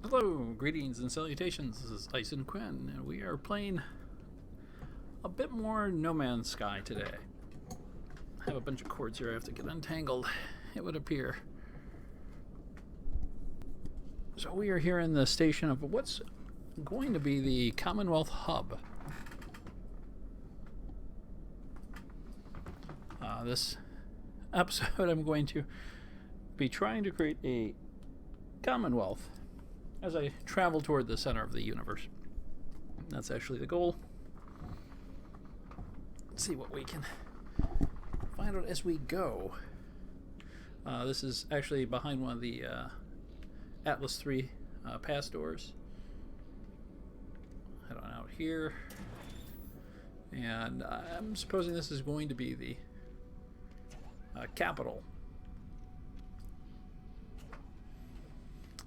Hello, greetings and salutations. This is Ice and Quinn, and we are playing a bit more No Man's Sky today. I have a bunch of cords here I have to get untangled, it would appear. So we are here in the station of what's going to be the Commonwealth Hub. This episode I'm going to be trying to create a Commonwealth as I travel toward the center of the universe. That's actually the goal. Let's see what we can find out as we go. This is actually behind one of the Atlas 3 pass doors. Head on out here. And I'm supposing this is going to be the capital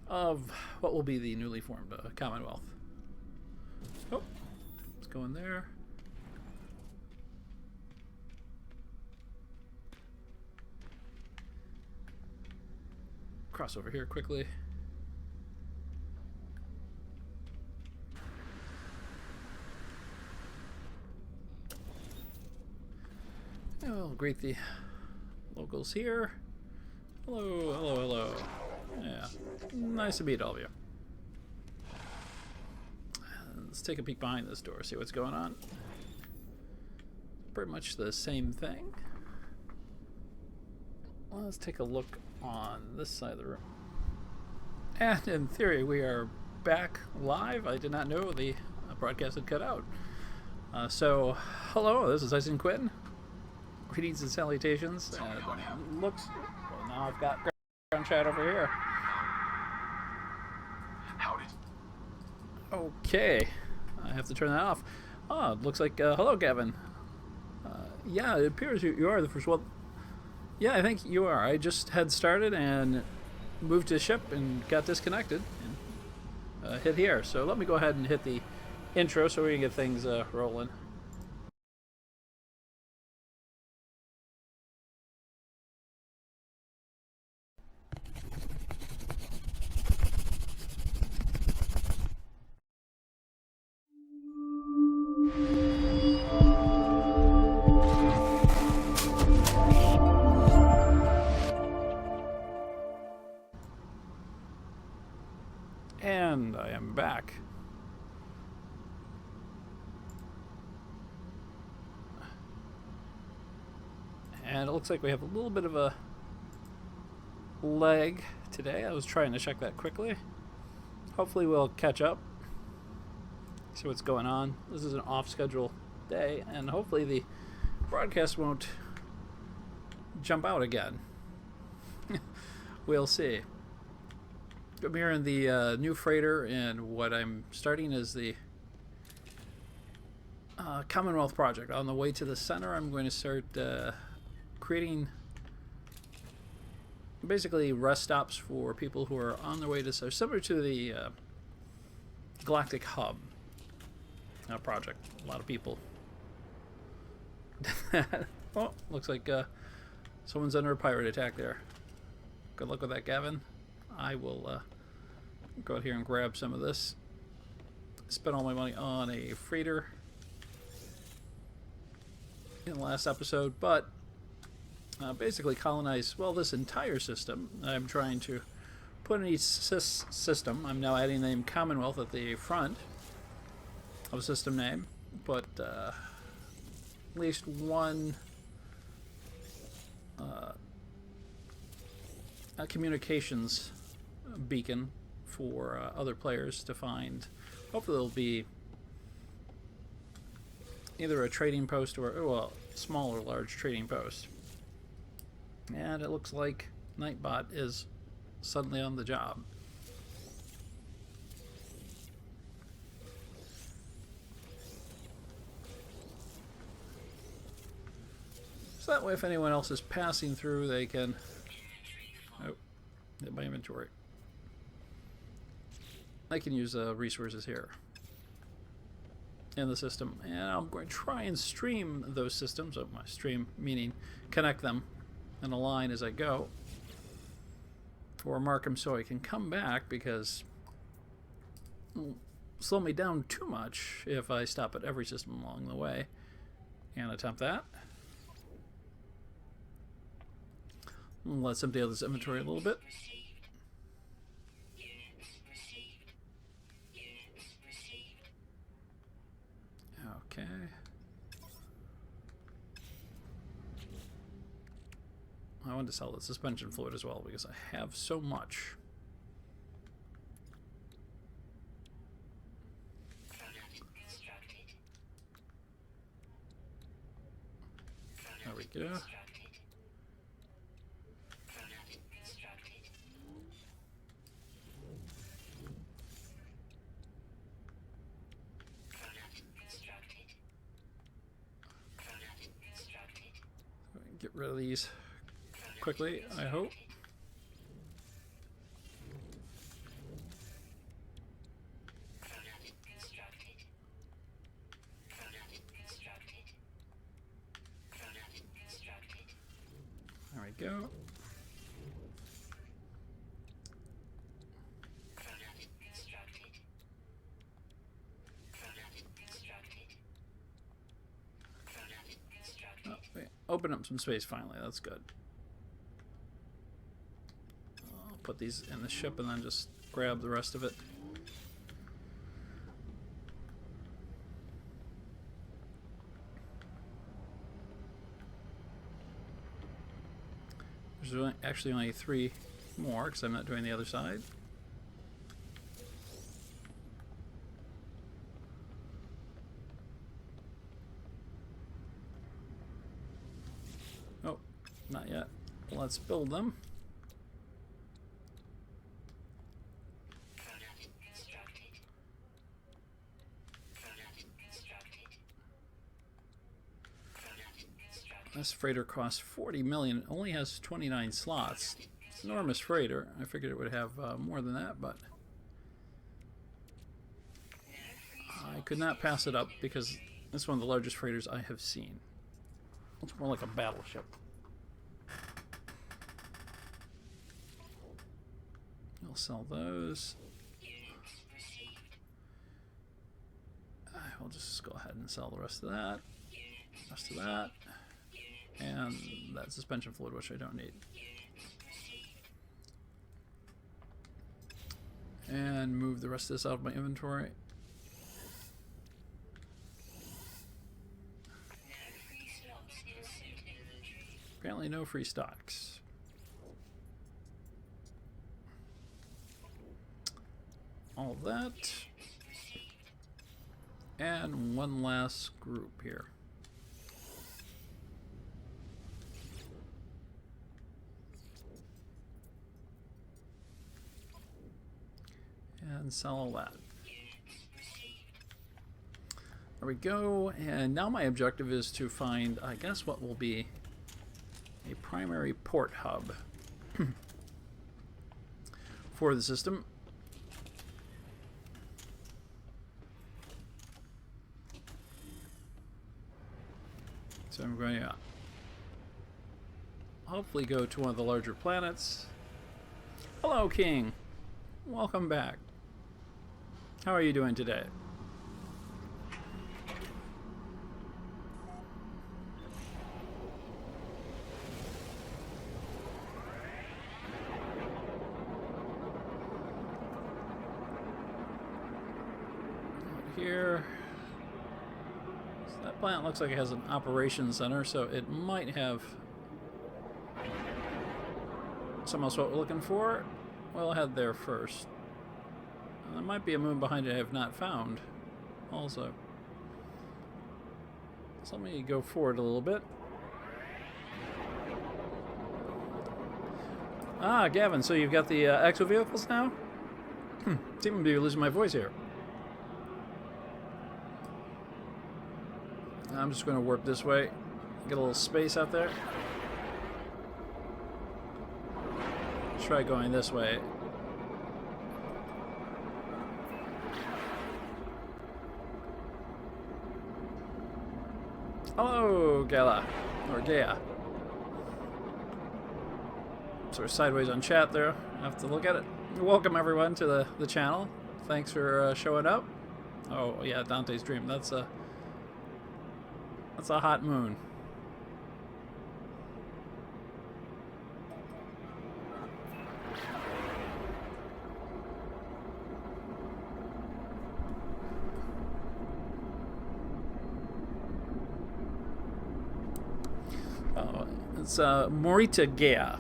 of what will be the newly formed Commonwealth. Oh, let's go in there. Cross over here quickly. And we'll greet the locals here. Hello, hello, hello. Yeah, nice to meet all of you. Let's take a peek behind this door, see what's going on. Pretty much the same thing. Well, let's take a look on this side of the room. And in theory, we are back live. I did not know the broadcast had cut out. So, hello, this is Ice and Quinn. Greetings and salutations. Looks, well, now I've got ground chat over here. Howdy. Okay, I have to turn that off. Oh, it looks like, hello, Gavin. Yeah, it appears you are the first one. Yeah, I think you are. I just had started and moved to ship and got disconnected and hit here. So let me go ahead and hit the intro so we can get things rolling. And I am back. And it looks like we have a little bit of a lag today. I was trying to check that quickly. Hopefully we'll catch up. See what's going on. This is an off-schedule day, and hopefully the broadcast won't jump out again. We'll see. I'm here in the new freighter, and what I'm starting is the Commonwealth project. On the way to the center, I'm going to start creating basically rest stops for people who are on their way to, so similar to the Galactic Hub project. A lot of people. Oh, looks like someone's under a pirate attack there. Good luck with that, Gavin. I will go out here and grab some of this. Spent all my money on a freighter in the last episode, but basically colonize, well, this entire system. I'm trying to put in each system. I'm now adding the name Commonwealth at the front of a system name, but at least one communications beacon for other players to find. Hopefully there'll be either a trading post or, well, small or large trading post. And it looks like Nightbot is suddenly on the job. So that way if anyone else is passing through, they can... Oh, hit my inventory. I can use resources here in the system, and I'm going to try and stream those systems. Oh, my stream meaning connect them in a line as I go, or mark them so I can come back, because slow me down too much if I stop at every system along the way and attempt that. Let's empty out this inventory a little bit. Okay. I want to sell the suspension fluid as well because I have so much. There we go. Get rid of these quickly, I hope. There we go. Oh, wait. Open up some space finally, that's good. I'll put these in the ship and then just grab the rest of it. There's actually only 3 more because I'm not doing the other side. Oh, not yet. Let's build them. This freighter costs 40 million. It only has 29 slots. It's an enormous freighter. I figured it would have more than that, but I could not pass it up because it's one of the largest freighters I have seen. It's more like a battleship. I'll sell those. I'll just go ahead and sell the rest of that. Rest of that. And that suspension fluid, which I don't need. And move the rest of this out of my inventory. Apparently no free stocks. All of that. And one last group here. And sell all that. There we go. And now my objective is to find, I guess, what will be a primary port hub for the system. So I'm going to hopefully go to one of the larger planets. Hello, King. Welcome back. How are you doing today? Here. So that plant looks like it has an operations center, so it might have some else what we're looking for. We'll head there first. There might be a moon behind it I have not found also. So let me go forward a little bit. Ah, Gavin, so you've got the exo vehicles now? Seem to be losing my voice here. I'm just going to warp this way. Get a little space out there. Try going this way. Hello, Gala. Or Gaia. Sort of sideways on chat there. I have to look at it. Welcome everyone to the channel. Thanks for showing up. Oh yeah, Dante's Dream. That's a hot moon. Oh, it's Morita Gea.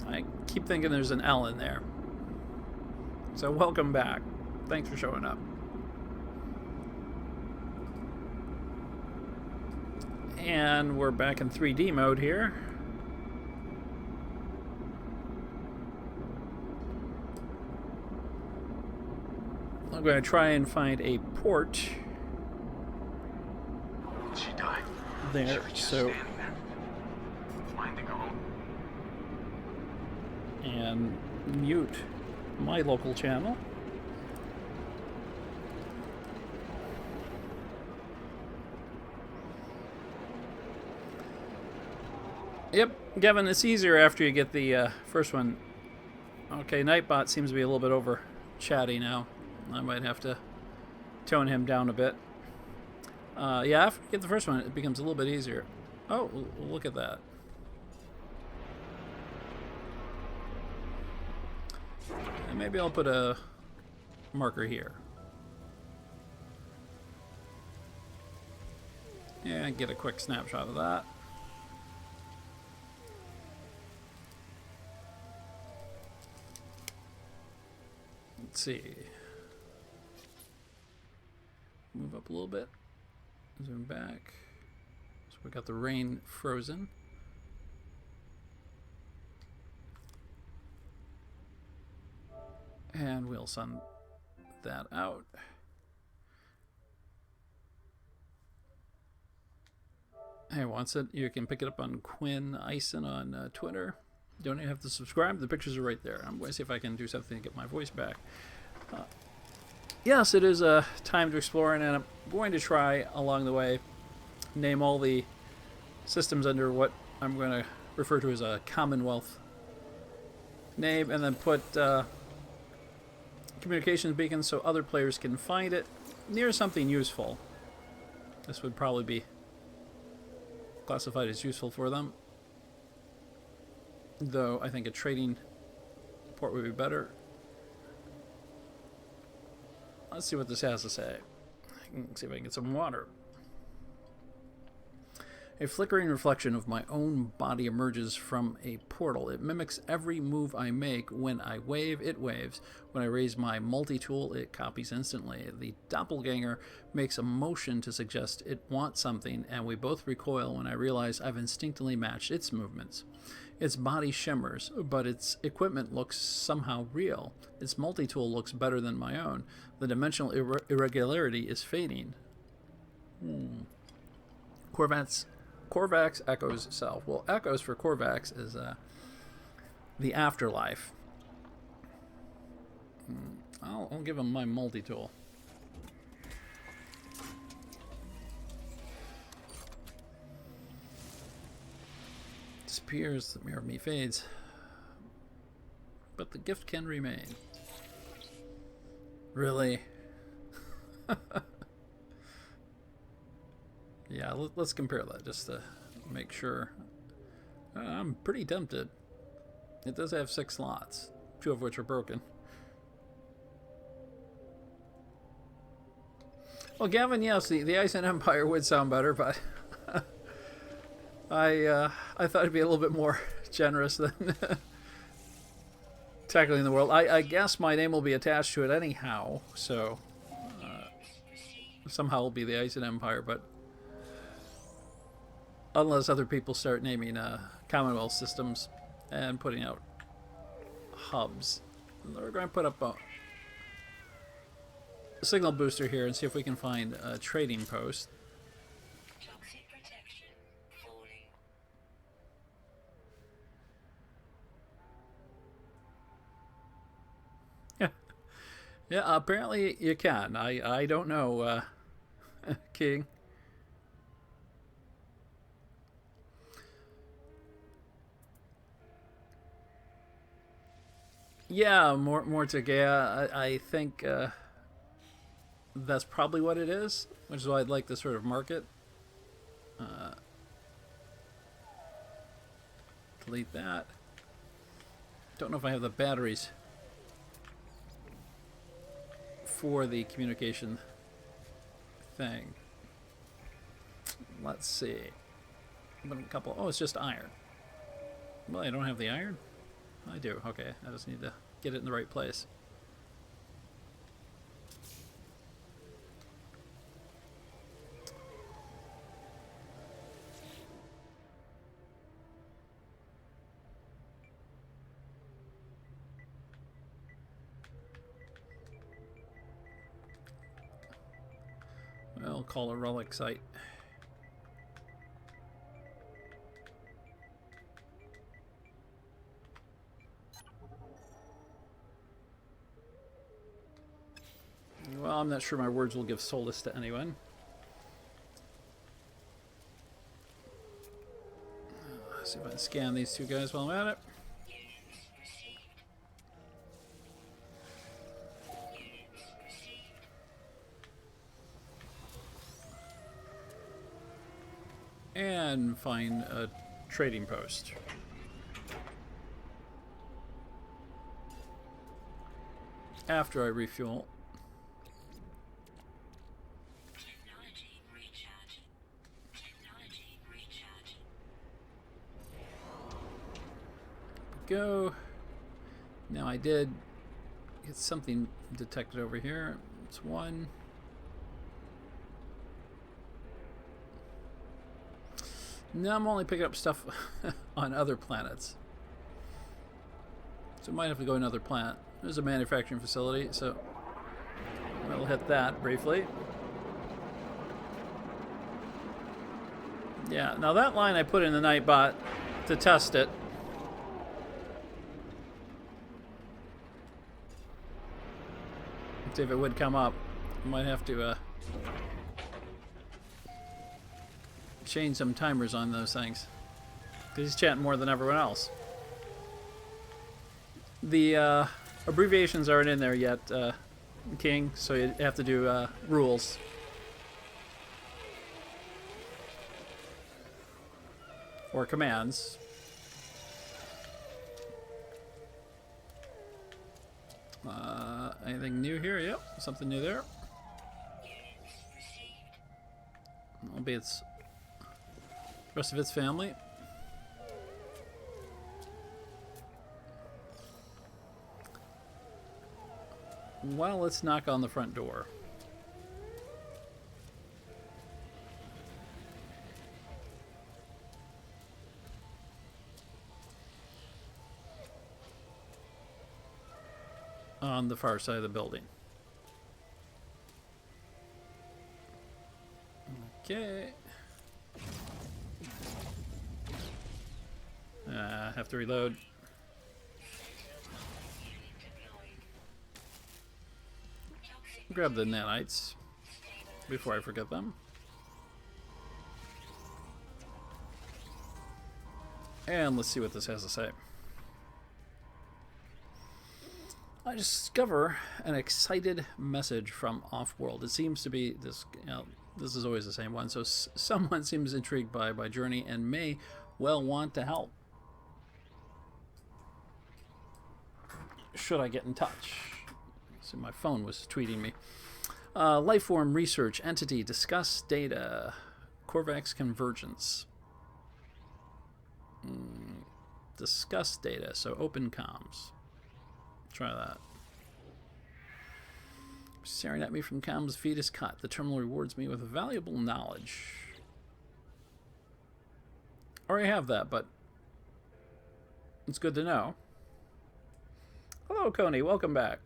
I keep thinking there's an L in there. So welcome back. Thanks for showing up. And we're back in 3D mode here. I'm going to try and find a port. She died. There, so... And mute my local channel. Yep, Gavin, it's easier after you get the first one. Okay, Nightbot seems to be a little bit over chatty now. I might have to tone him down a bit. Yeah, after you get the first one, it becomes a little bit easier. Oh, look at that. And maybe I'll put a marker here. Yeah, get a quick snapshot of that. Let's see. Move up a little bit. Zoom back. So we got the rain frozen. And we'll send that out. Hey, wants it? You can pick it up on Quinn Ison on Twitter. Don't even have to subscribe. The pictures are right there. I'm going to see if I can do something to get my voice back. Yes, it is a time to explore, and I'm going to try along the way name all the systems under what I'm going to refer to as a Commonwealth name, and then put communications beacons so other players can find it near something useful. This would probably be classified as useful for them, though I think a trading port would be better. Let's see what this has to say. I can see if I can get some water. A flickering reflection of my own body emerges from a portal. It mimics every move I make. When I wave, it waves. When I raise my multi-tool, it copies instantly. The doppelganger makes a motion to suggest it wants something, and we both recoil when I realize I've instinctively matched its movements. Its body shimmers, but its equipment looks somehow real. Its multi-tool looks better than my own. The dimensional irregularity is fading. Korvax echoes self. Well, echoes for Korvax is the afterlife. I'll give him my multi-tool. Disappears, the mirror of me fades. But the gift can remain. Really? Yeah, let's compare that just to make sure. I'm pretty tempted. It does have 6 slots, 2 of which are broken. Well, Gavin, yes, the Ison Empire would sound better, but I thought it'd be a little bit more generous than tackling the world. I guess my name will be attached to it anyhow, so somehow it'll be the Ison Empire, but unless other people start naming Commonwealth systems and putting out hubs. We're going to put up a signal booster here and see if we can find a trading post. Yeah, apparently you can. I don't know, King. Yeah, more to Gaia. I think that's probably what it is, which is why I'd like to sort of mark it. Delete that. Don't know if I have the batteries for the communication thing. Let's see. But a couple. Oh, it's just iron. Well, I don't have the iron. I do. Okay, I just need to get it in the right place. I'll call it a relic site. Well, I'm not sure my words will give solace to anyone. Let's see if I can scan these two guys while I'm at it. And find a trading post. After I refuel. Technology recharge. Technology recharge. Go. Now I did get something detected over here. It's one. Now I'm only picking up stuff on other planets. So I might have to go to another planet. There's a manufacturing facility, so we'll hit that briefly. Yeah, now that line I put in the Nightbot to test it. See if it would come up. I might have to change some timers on those things. Because he's chatting more than everyone else. The abbreviations aren't in there yet, King, so you have to do rules. Or commands. Anything new here? Yep, something new there. Albeit it's the rest of its family. Well, let's knock on the front door. On the far side of the building. Okay. Have to reload. Grab the nanites before I forget them. And let's see what this has to say. I discover an excited message from off-world. It seems to be this, this is always the same one. So someone seems intrigued by my journey and may well want to help. Should I get in touch? So my phone was tweeting me. Lifeform research entity discuss data. Corvax convergence. Discuss data. So open comms. Try that. Staring at me from comms feed is cut. The terminal rewards me with valuable knowledge. Already have that, but it's good to know. Hello, Coney. Welcome back.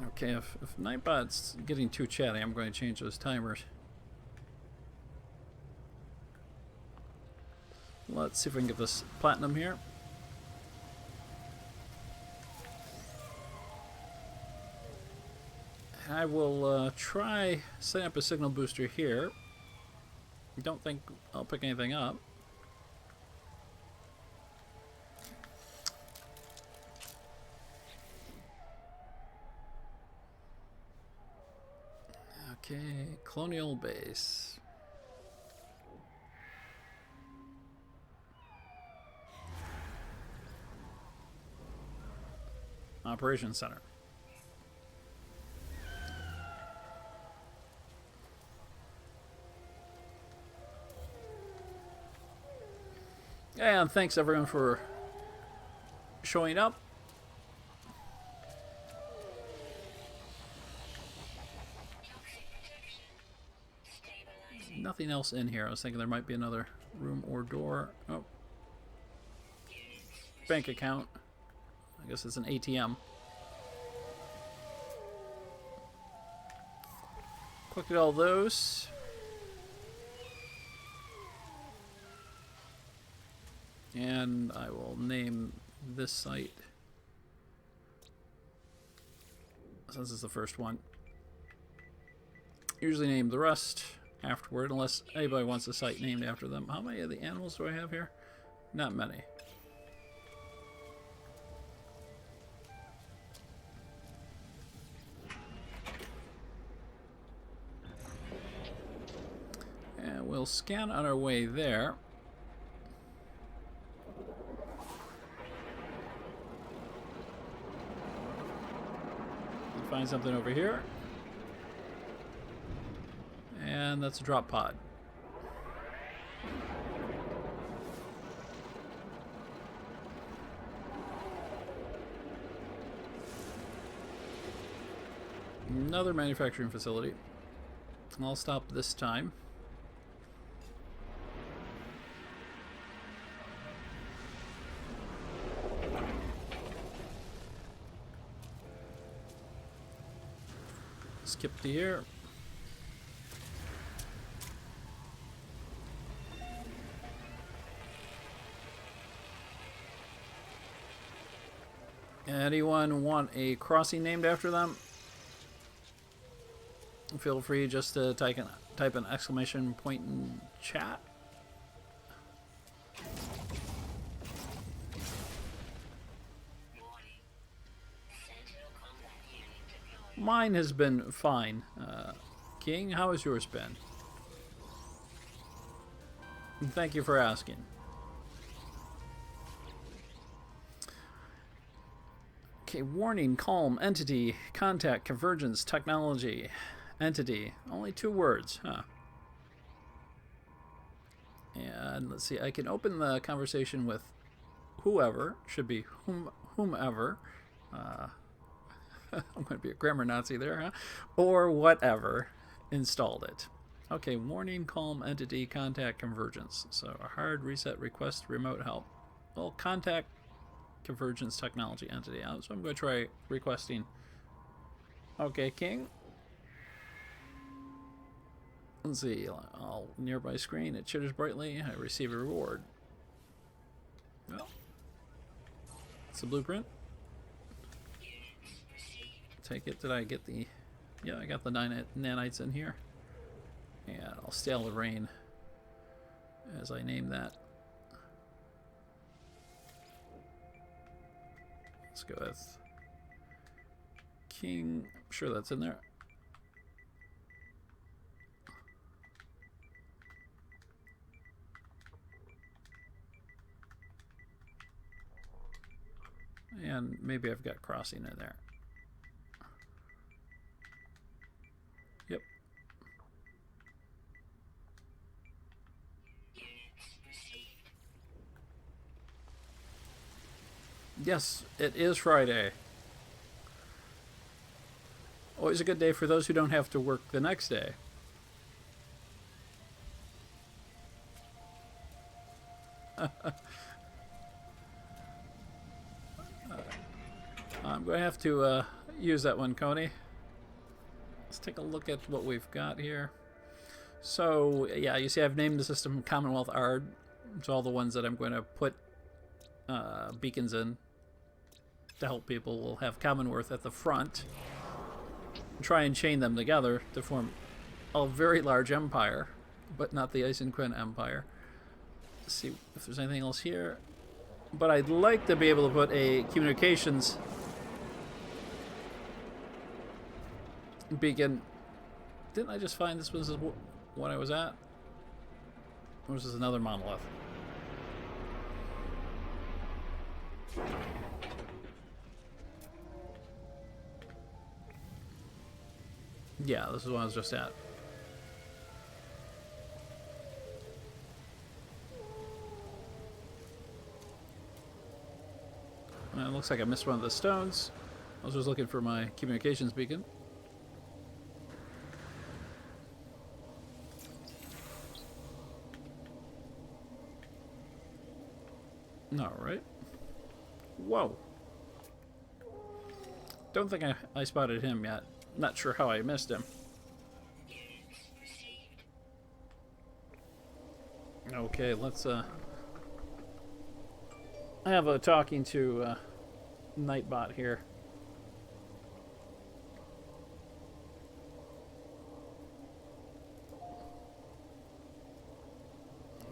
Okay, if Nightbot's getting too chatty, I'm going to change those timers. Let's see if we can get this platinum here. I will try setting up a signal booster here. Don't think I'll pick anything up. Okay, Colonial Base. Operations Center. And thanks everyone for showing up. Nothing else in here. I was thinking there might be another room or door. Oh. Bank account. I guess it's an ATM. Look at all those. And I will name this site, since it's the first one. Usually name the rest afterward, unless anybody wants the site named after them. How many of the animals do I have here? Not many. And we'll scan on our way there. Find something over here. And that's a drop pod. Another manufacturing facility. I'll stop this time. Skip to here. Anyone want a crossing named after them? Feel free just to type an exclamation point in chat. Mine has been fine. King, how has yours been? And thank you for asking. Okay, warning, calm, entity, contact, convergence, technology, entity. Only 2 words, huh? And let's see, I can open the conversation with whoever, should be whomever. I'm going to be a grammar Nazi there, huh? Or whatever installed it. Okay, warning, calm, entity, contact, convergence. So a hard reset request, remote help. Well, contact, convergence, technology, entity. So I'm going to try requesting. Okay, King. Let's see. All nearby screen. It chitters brightly. I receive a reward. Well, it's a blueprint. Take it. Did I get the... Yeah, I got the nanites in here. And I'll stale the rain as I name that. Let's go with King. I'm sure that's in there. And maybe I've got crossing in there. Yep. Yes, it is Friday. Always a good day for those who don't have to work the next day. I'm going to have to use that one, Coney. Let's take a look at what we've got here. So, yeah, you see I've named the system Commonwealth ARD. It's all the ones that I'm going to put beacons in to help people. We'll have Commonwealth at the front. Try and chain them together to form a very large empire, but not the Eisenquin Empire. Let's see if there's anything else here. But I'd like to be able to put a communications beacon Didn't I just find this was what I was at? Or is this another monolith? Yeah, this is what I was just at. Well, it looks like I missed one of the stones. I was just looking for my communications beacon. Alright. Whoa. Don't think I spotted him yet. Not sure how I missed him. Okay, let's I have a talking to Nightbot here.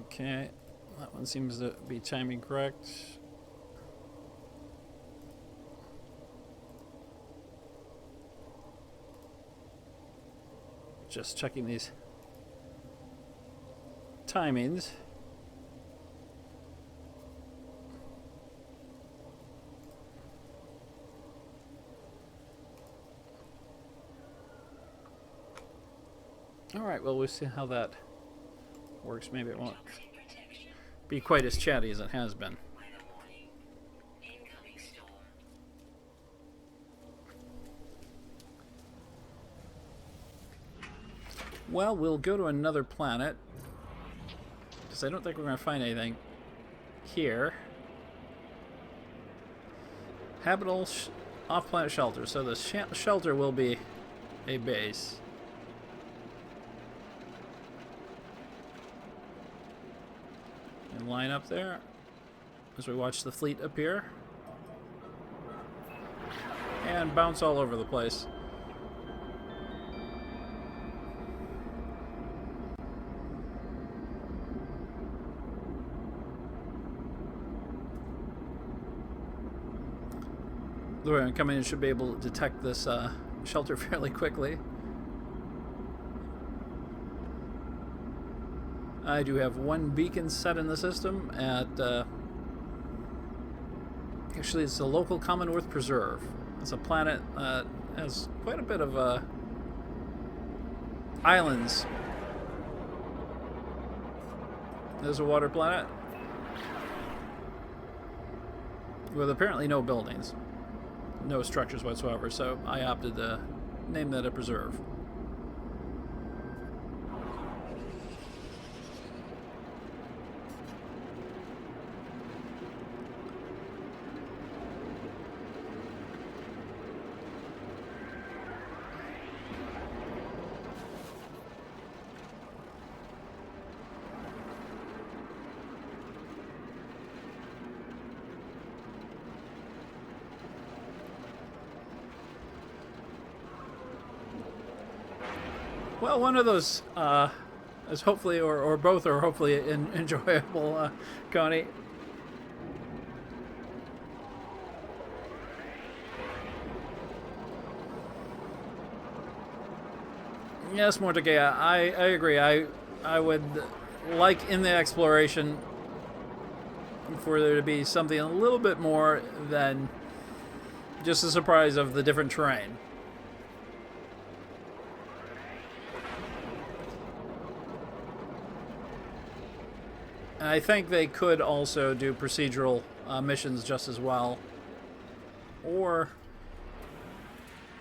Okay, that one seems to be timing correct. Just checking these timings. Alright, well, we'll see how that works. Maybe it won't be quite as chatty as it has been. Well, we'll go to another planet, because I don't think we're going to find anything here. Habitable off-planet shelter. So the shelter will be a base. And line up there as we watch the fleet appear. And bounce all over the place. The way I'm coming in should be able to detect this shelter fairly quickly. I do have one beacon set in the system at actually it's the local Commonwealth Preserve. It's a planet that has quite a bit of islands. There's a water planet with apparently no buildings, no structures whatsoever, so I opted to name that a preserve. Well, one of those is hopefully, or both are hopefully enjoyable, Connie. Yes, Mortegea, I agree. I would like in the exploration for there to be something a little bit more than just a surprise of the different terrain. And I think they could also do procedural missions just as well. Or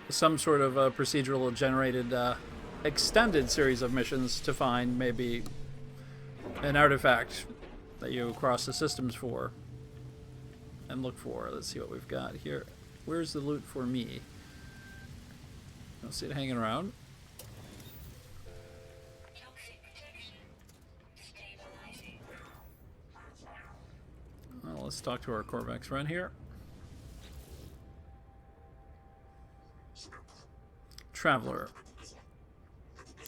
some sort of procedural generated extended series of missions to find maybe an artifact that you cross the systems for and look for. Let's see what we've got here. Where's the loot for me? I don't see it hanging around. Well, let's talk to our Corvex friend here. Traveler.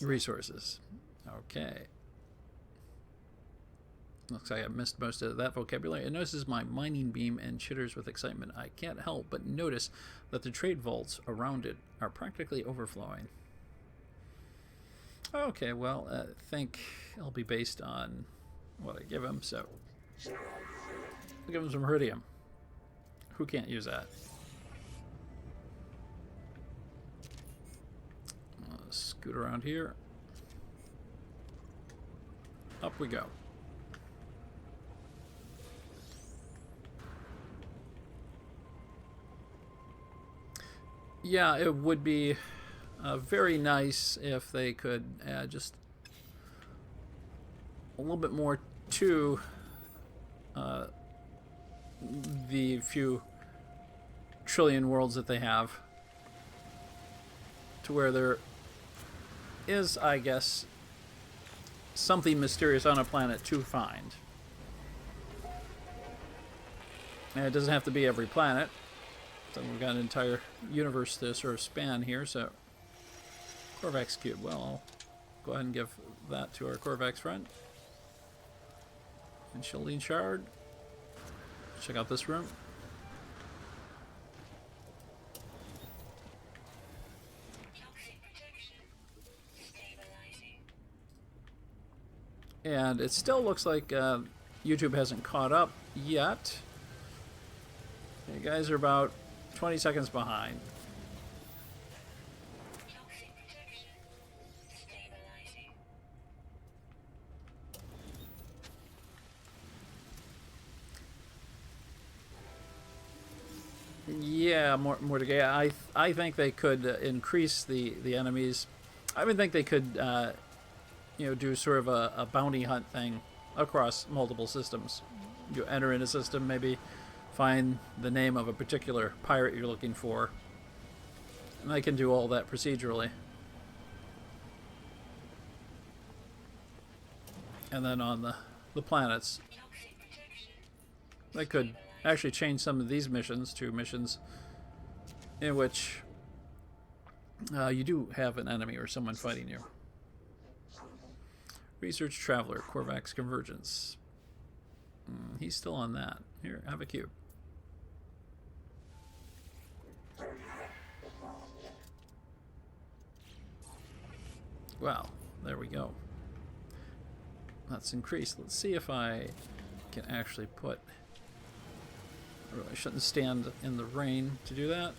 Resources. Okay. Looks like I missed most of that vocabulary. It notices my mining beam and chitters with excitement. I can't help but notice that the trade vaults around it are practically overflowing. Okay, well, I think it'll be based on what I give him, so I'll give him some Iridium. Who can't use that? Scoot around here. Up we go. Yeah, it would be very nice if they could add just a little bit more to the few trillion worlds that they have, to where there is, I guess, something mysterious on a planet to find. And it doesn't have to be every planet. So we've got an entire universe to sort of span here, so Corvax Cube. Well, I'll go ahead and give that to our Corvax friend. And Shielding Shard. Check out this room. And it still looks like YouTube hasn't caught up yet. You guys are about 20 seconds behind. Yeah, more to get. I think they could increase the enemies. I would think they could do sort of a bounty hunt thing across multiple systems. You enter in a system, maybe find the name of a particular pirate you're looking for, and they can do all that procedurally. And then on the planets, they could actually change some of these missions to missions in which you do have an enemy or someone fighting you. Research Traveler, Corvax Convergence. He's still on that. Here, have a cube. Well, there we go. That's increased. Let's see if I can actually put... I really shouldn't stand in the rain to do that.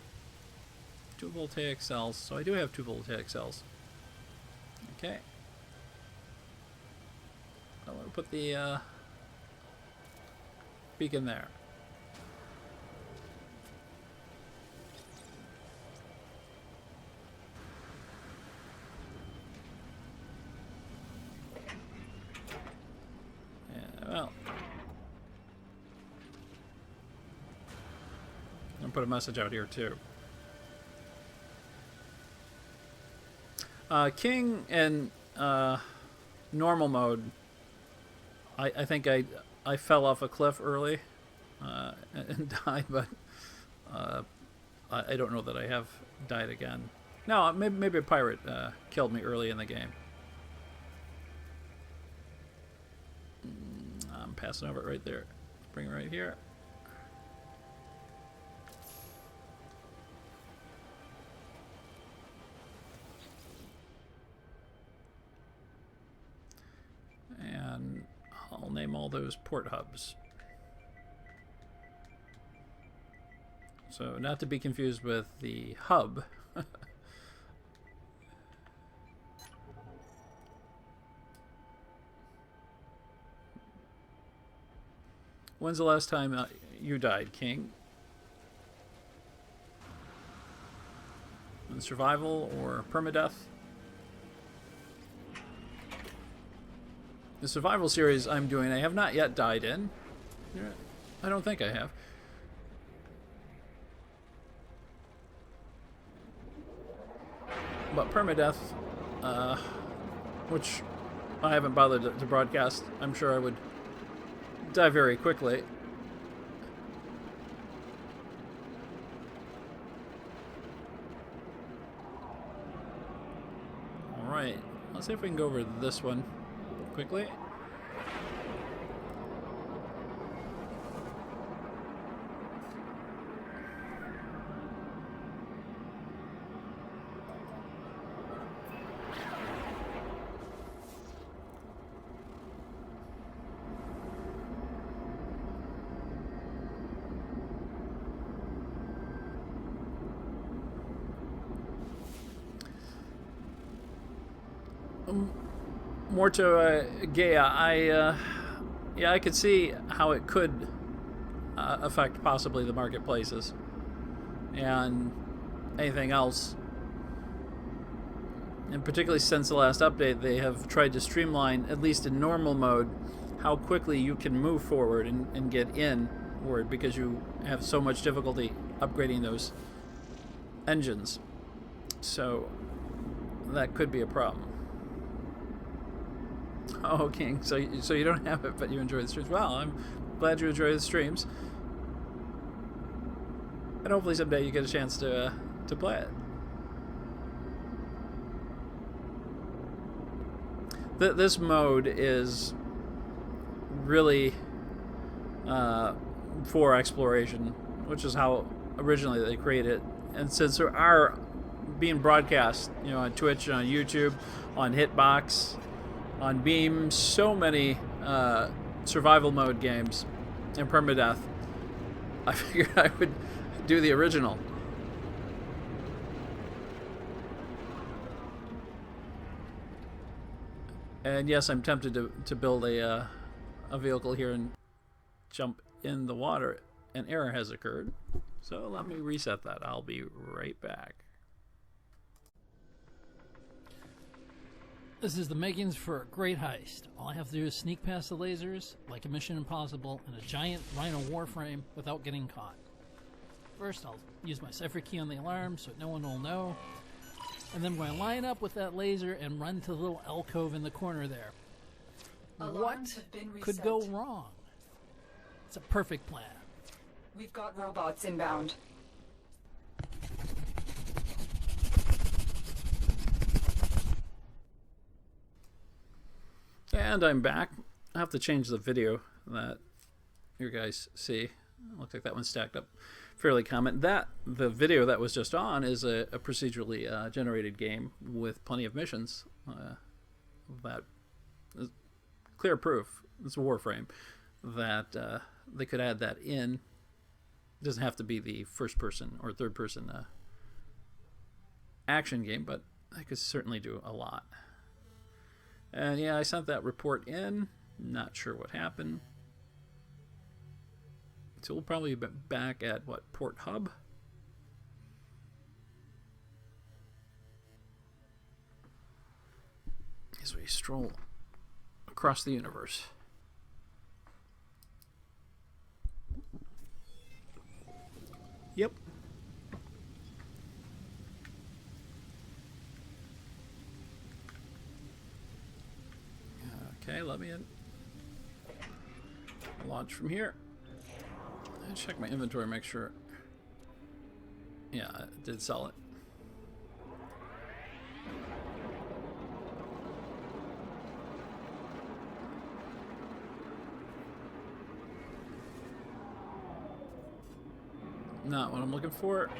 2 voltaic cells. So I do have 2 voltaic cells. Okay. I want to put the beacon there. Yeah, well. I'm gonna put a message out here too. King and normal mode. I think I fell off a cliff early and died, but I don't know that I have died again. No, maybe a pirate killed me early in the game. I'm passing over it right there. Bring it right here. And I'll name all those port hubs. So not to be confused with the hub. When's the last time you died, King? In survival or permadeath? The survival series I'm doing, I have not yet died in. I don't think I have. But permadeath, which I haven't bothered to broadcast, I'm sure I would die very quickly. Alright, let's see if we can go over this one quickly. more to Gaia, I could see how it could affect possibly the marketplaces and anything else. And particularly since the last update, they have tried to streamline, at least in normal mode, how quickly you can move forward and get inward, because you have so much difficulty upgrading those engines. So that could be a problem. Oh, King, so you don't have it, but you enjoy the streams. Well, I'm glad you enjoy the streams. And hopefully someday you get a chance to play it. This mode is really for exploration, which is how originally they created it. And since there are being broadcast, on Twitch, on YouTube, on Hitbox, on Beam, so many survival mode games and permadeath, I figured I would do the original. And yes, I'm tempted to build a vehicle here and jump in the water. An error has occurred. So let me reset that. I'll be right back. This is the makings for a great heist. All I have to do is sneak past the lasers, like a Mission Impossible, in a giant Rhino warframe without getting caught. First, I'll use my cipher key on the alarm so no one will know. And then I'm going to line up with that laser and run to the little alcove in the corner there. Alarms What have been reset. could go wrong? It's a perfect plan. We've got robots inbound. And I'm back. I have to change the video that you guys see. Looks like that one's stacked up fairly common. The video that was just on is a procedurally generated game with plenty of missions. That is clear proof. It's a Warframe that they could add that in. It doesn't have to be the first person or third person action game, but I could certainly do a lot. And yeah, I sent that report in. Not sure what happened. So we'll probably be back at, Port Hub? As we stroll across the universe. Yep. Okay, let me in. Launch from here. And check my inventory, make sure. Yeah, I did sell it. Not what I'm looking for.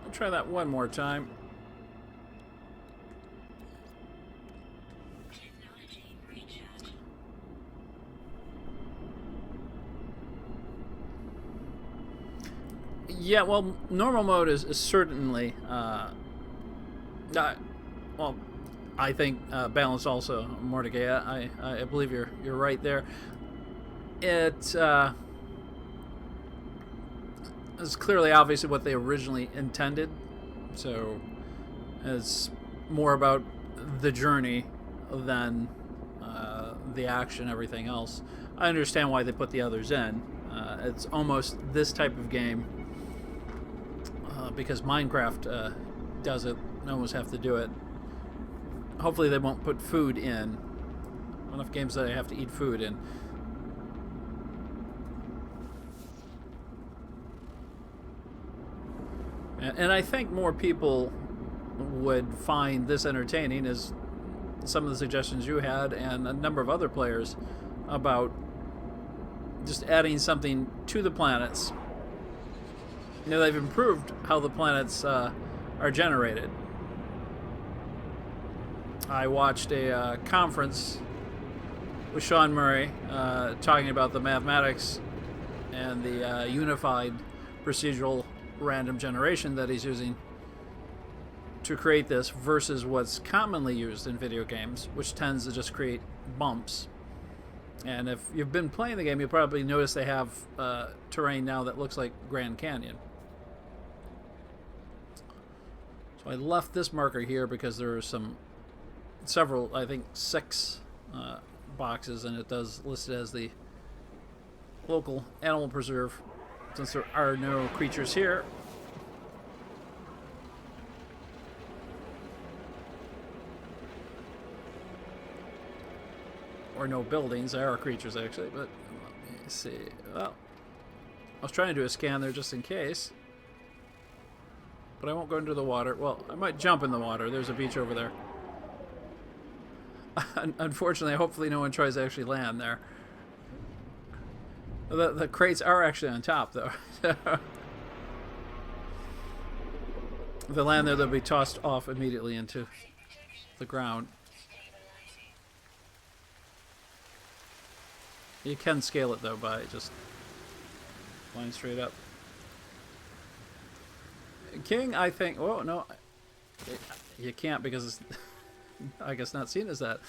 I'll try that one more time. Technology recharge. Yeah, well, normal mode is certainly, well, I think balanced also, Mordecai. I believe you're right there. It is clearly obviously what they originally intended, so it's more about the journey than the action, everything else. I understand why they put the others in. It's almost this type of game because Minecraft does it. I almost have to do it. Hopefully they won't put food in. Enough games that I have to eat food in. And I think more people would find this entertaining, as some of the suggestions you had and a number of other players about just adding something to the planets. They've improved how the planets are generated. I watched a conference with Sean Murray talking about the mathematics and the unified procedural random generation that he's using to create this versus what's commonly used in video games, which tends to just create bumps. And if you've been playing the game, you'll probably notice they have terrain now that looks like Grand Canyon. So I left this marker here because there are several, I think 6 boxes, and it does list it as the local animal preserve since there are no creatures here. Or no buildings. There are creatures actually, but let me see. Well, I was trying to do a scan there just in case, but I won't go into the water. Well, I might jump in the water. There's a beach over there. Unfortunately, hopefully no one tries to actually land there. The crates are actually on top, though. If they land there, they'll be tossed off immediately into the ground. You can scale it, though, by just flying straight up. King, I think... Oh, no. You can't because it's... I guess not seen as that.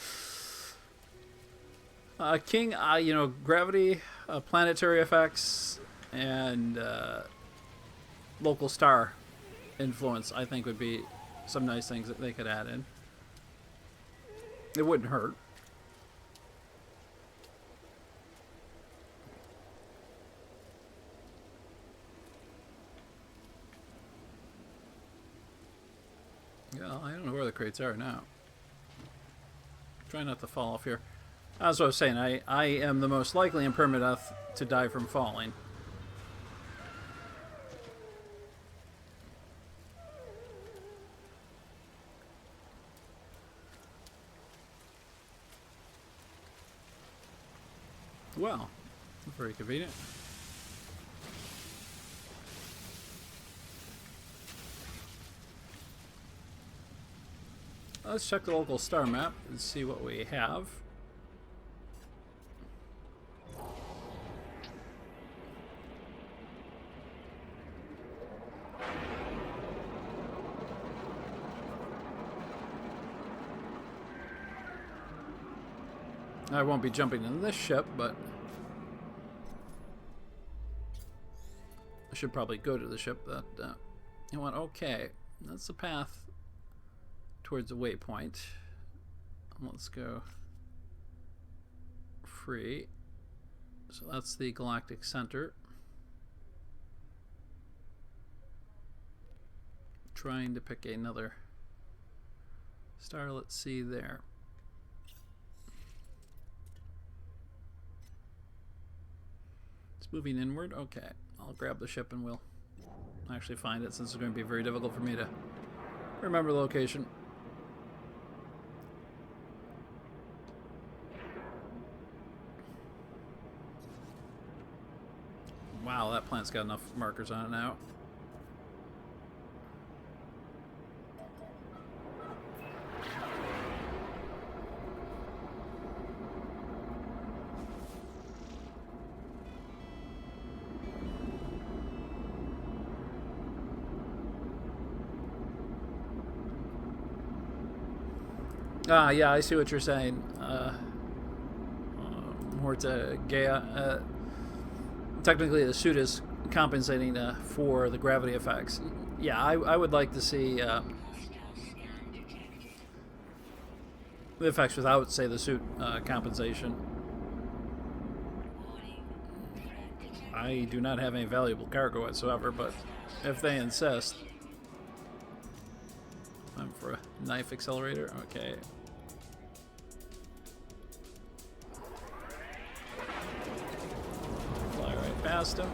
King, you know, gravity, planetary effects, and local star influence, I think, would be some nice things that they could add in. It wouldn't hurt. Yeah, I don't know where the crates are now. Try not to fall off here. As I was saying, I am the most likely in permadeath to die from falling. Well, very convenient. Let's check the local star map and see what we have. I won't be jumping in this ship, but I should probably go to the ship that you want. Okay, that's the path towards the waypoint. Let's go free. So that's the Galactic Center. Trying to pick another star. Let's see there. It's moving inward. Okay, I'll grab the ship and we'll actually find it, since it's going to be very difficult for me to remember the location. Wow, that plant's got enough markers on it now. Ah, yeah, I see what you're saying. More to Gaia. Technically, the suit is compensating for the gravity effects. Yeah, I would like to see the effects without, say, the suit compensation. I do not have any valuable cargo whatsoever, but if they insist. Time for a knife accelerator. Okay. Fly right past him.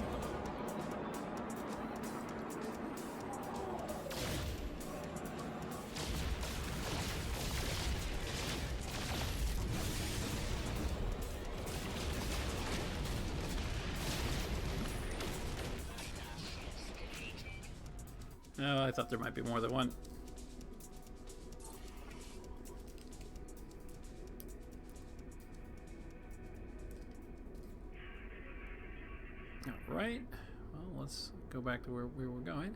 Oh, I thought there might be more than one. Alright, well, let's go back to where we were going.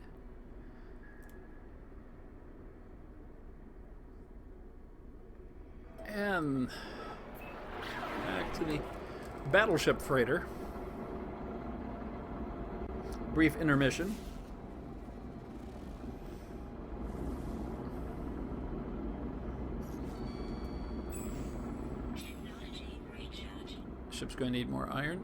And back to the battleship freighter. Brief intermission. Technology recharge. Ship's going to need more iron.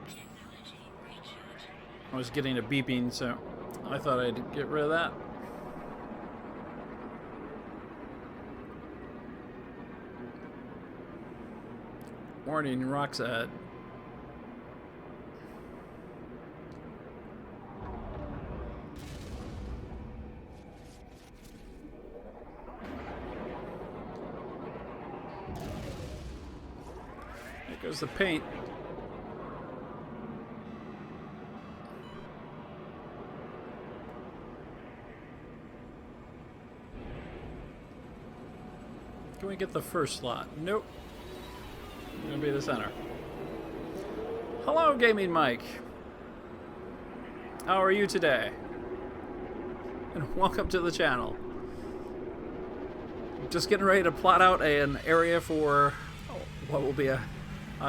Technology recharge. I was getting a beeping, so I thought I'd get rid of that. Warning, rocks ahead. There goes the paint. Can we get the first slot? Nope. It's gonna be the center. Hello, Gaming Mike. How are you today? And welcome to the channel. Just getting ready to plot out an area for what will be a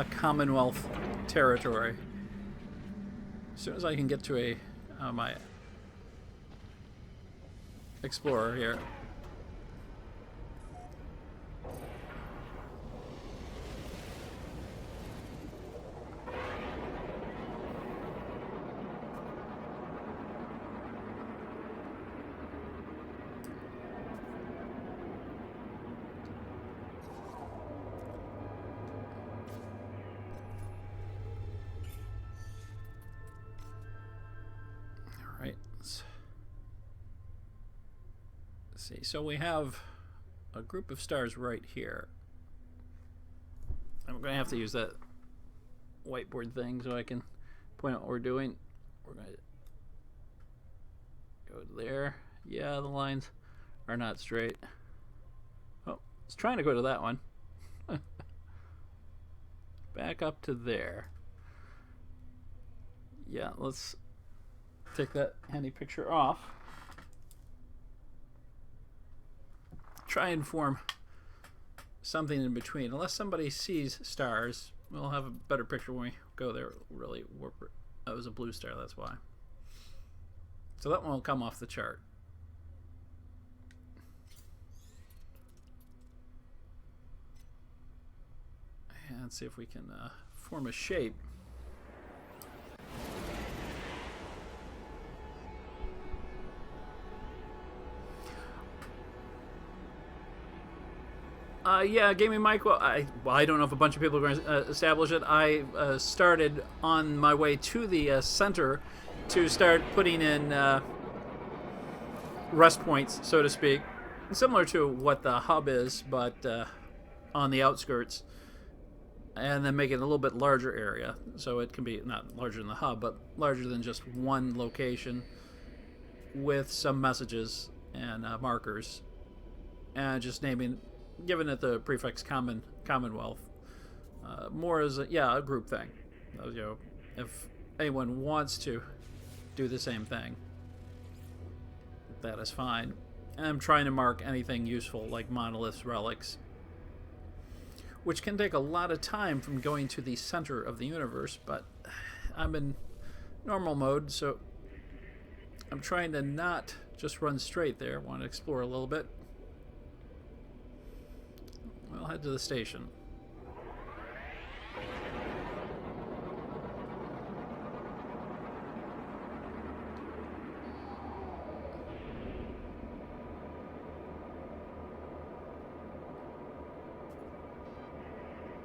Commonwealth territory. As soon as I can get to my explorer here. Alright, let's see. So we have a group of stars right here. I'm going to have to use that whiteboard thing so I can point out what we're doing. We're going to go there. Yeah, the lines are not straight. Oh, I was trying to go to that one. Back up to there. Yeah, let's take that handy picture off. Try and form something in between. Unless somebody sees stars, we'll have a better picture when we go there. Really warp it. That was a blue star, that's why. So that one will come off the chart. And see if we can form a shape. Yeah, Gaming Mike, well, I don't know if a bunch of people are going to establish it. I started on my way to the center to start putting in rest points, so to speak. Similar to what the hub is, but on the outskirts. And then make it a little bit larger area. So it can be not larger than the hub, but larger than just one location with some messages and markers. And just giving it the prefix Commonwealth, more as a group thing. You know, if anyone wants to do the same thing, that is fine. And I'm trying to mark anything useful like monoliths, relics, which can take a lot of time from going to the center of the universe. But I'm in normal mode, so I'm trying to not just run straight there. I want to explore a little bit. We'll head to the station.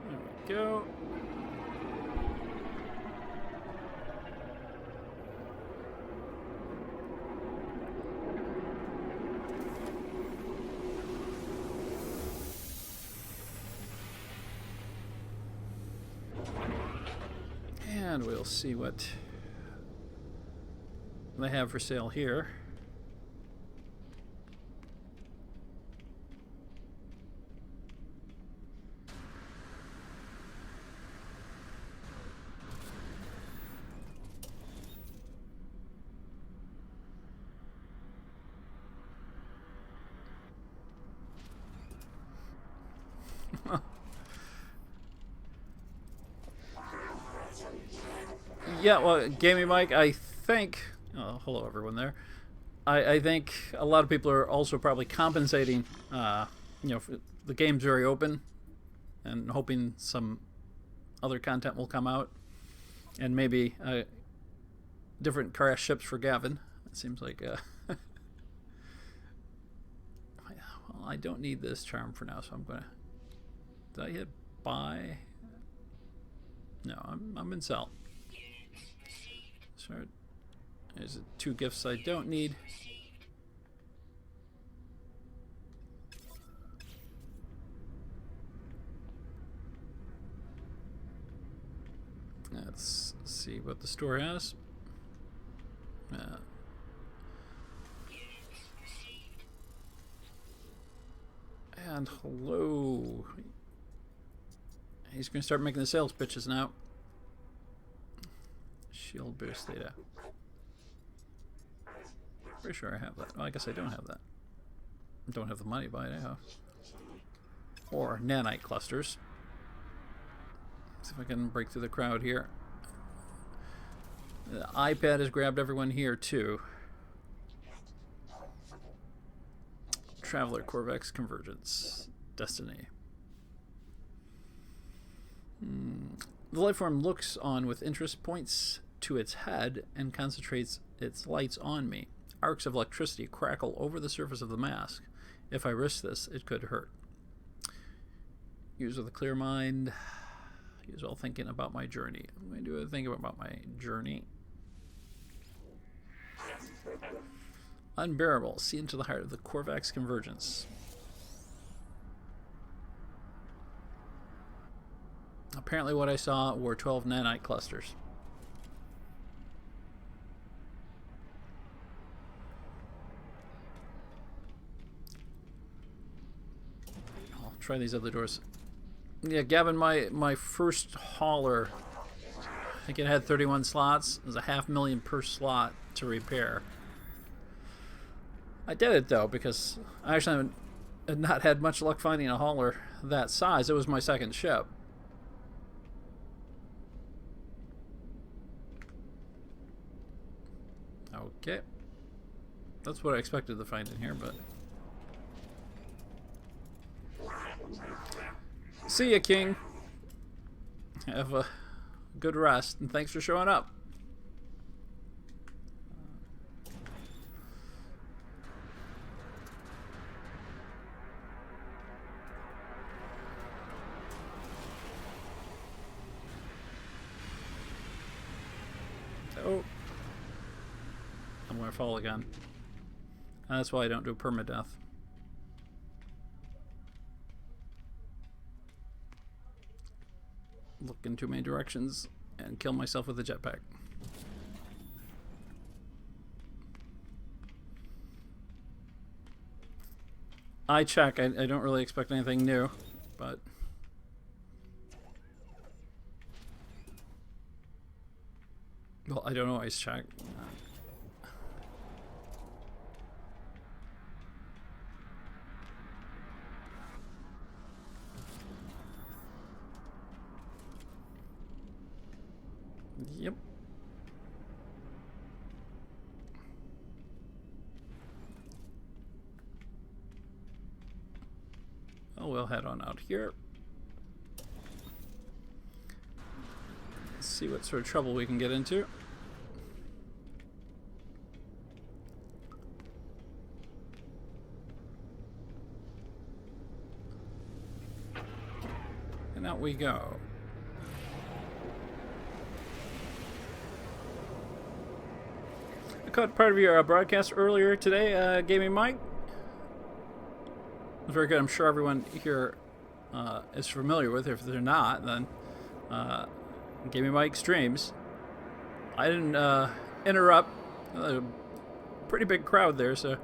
There we go. And we'll see what they have for sale here. Yeah, well, Gaming Mike, I think... Oh, hello, everyone there. I think a lot of people are also probably compensating, for the game's very open, and hoping some other content will come out, and maybe different crash ships for Gavin. It seems like... well, I don't need this charm for now, so I'm going to... Did I hit buy? No, I'm in sell. So there's 2 gifts I don't need. Let's see what the store has. And hello. He's going to start making the sales pitches now. Shield boost data. Pretty sure I have that. Well, I guess I don't have that. Don't have the money to buy it anyhow. Or nanite clusters. See if I can break through the crowd here. The iPad has grabbed everyone here too. Traveler Corvex Convergence. Destiny. The lifeform looks on with interest, points to its head, and concentrates its lights on me. Arcs of electricity crackle over the surface of the mask. If I risk this, it could hurt. Use with a clear mind. Use while thinking about my journey. I'm going to do a think about my journey. Unbearable. See into the heart of the Corvex Convergence. Apparently what I saw were 12 nanite clusters. I'll try these other doors. Yeah, Gavin, my first hauler, I think it had 31 slots. It was $500,000 per slot to repair. I did it though because I actually had not had much luck finding a hauler that size. It was my second ship. Okay. That's what I expected to find in here, but... See ya, King. Have a good rest, and thanks for showing up. Oh. I'm going to fall again. That's why I don't do permadeath. Look in too many directions and kill myself with a jetpack. I check. I don't really expect anything new, but... Well, I don't always check. Yep. Oh, we'll head on out here. Let's see what sort of trouble we can get into. And out we go. I caught part of your broadcast earlier today, Gaming Mike. It was very good. I'm sure everyone here is familiar with it. If they're not, then Gaming Mike streams I didn't interrupt. A pretty big crowd there, so.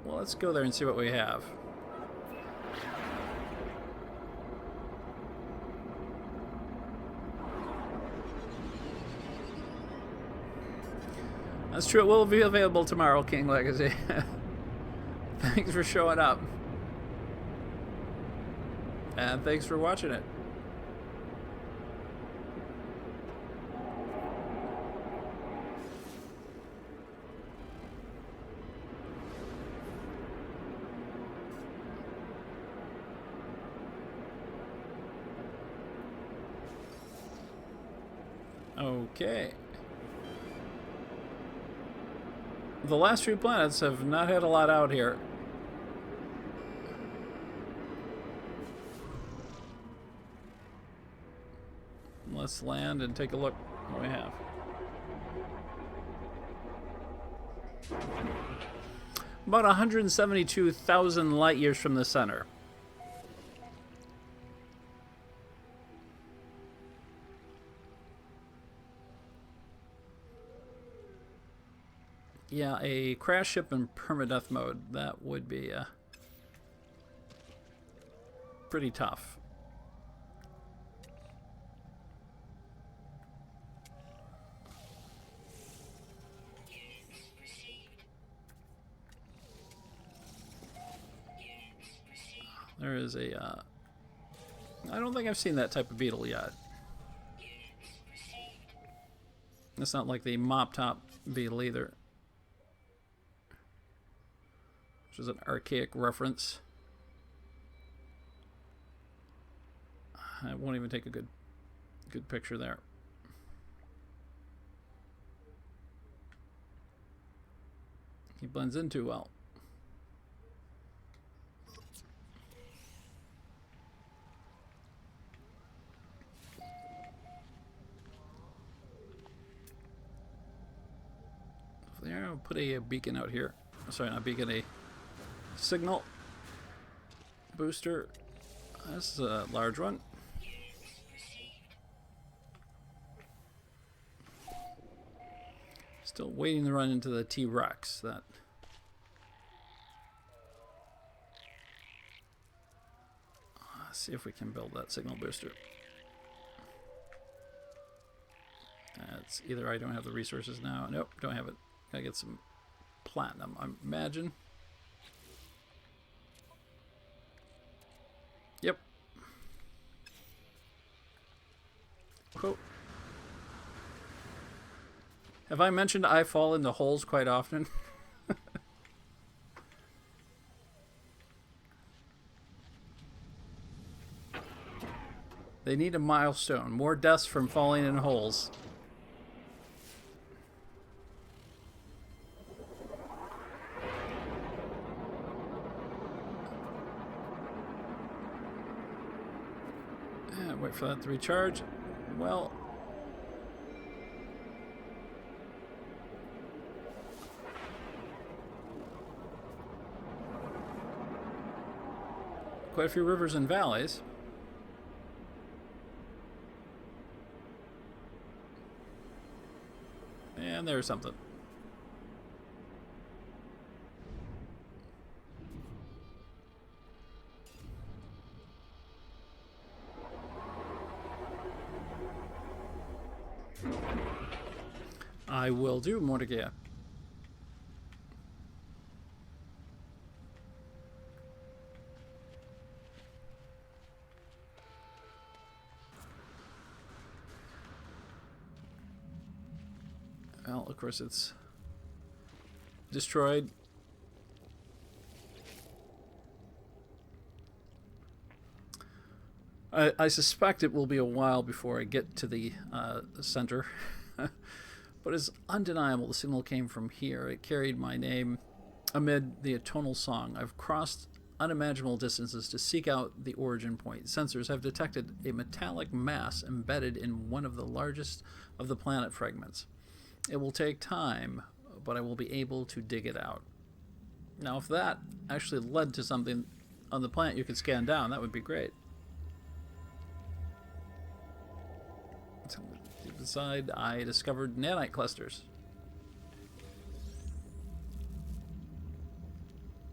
Well, let's go there and see what we have. That's true, it will be available tomorrow, King Legacy. Thanks for showing up. And thanks for watching it. Okay. The last few planets have not had a lot out here. Let's land and take a look what we have. About 172,000 light years from the center. Yeah, a crash ship in permadeath mode. That would be pretty tough. There is a, I don't think I've seen that type of beetle yet. It's not like the mop top beetle either. Which is an archaic reference. I won't even take a good picture there. He blends in too well. There, I'll put a beacon out here. Sorry, not beacon, a signal booster. This is a large one. Still waiting to run into the T-Rex. That. Let's see if we can build that signal booster. It's either I don't have the resources now. Nope, don't have it. Gotta get some platinum, I imagine. Yep. Cool. Have I mentioned I fall into holes quite often? They need a milestone. More deaths from falling in holes. Wait for that to recharge. Well, quite a few rivers and valleys. And there's something. I will do, Mordecai. Well, of course it's destroyed. I suspect it will be a while before I get to the center. But it's undeniable the signal came from here. It carried my name amid the atonal song. I've crossed unimaginable distances to seek out the origin point. Sensors have detected a metallic mass embedded in one of the largest of the planet fragments. It will take time, but I will be able to dig it out. Now, if that actually led to something on the planet you could scan down, that would be great. Deep inside, I discovered nanite clusters.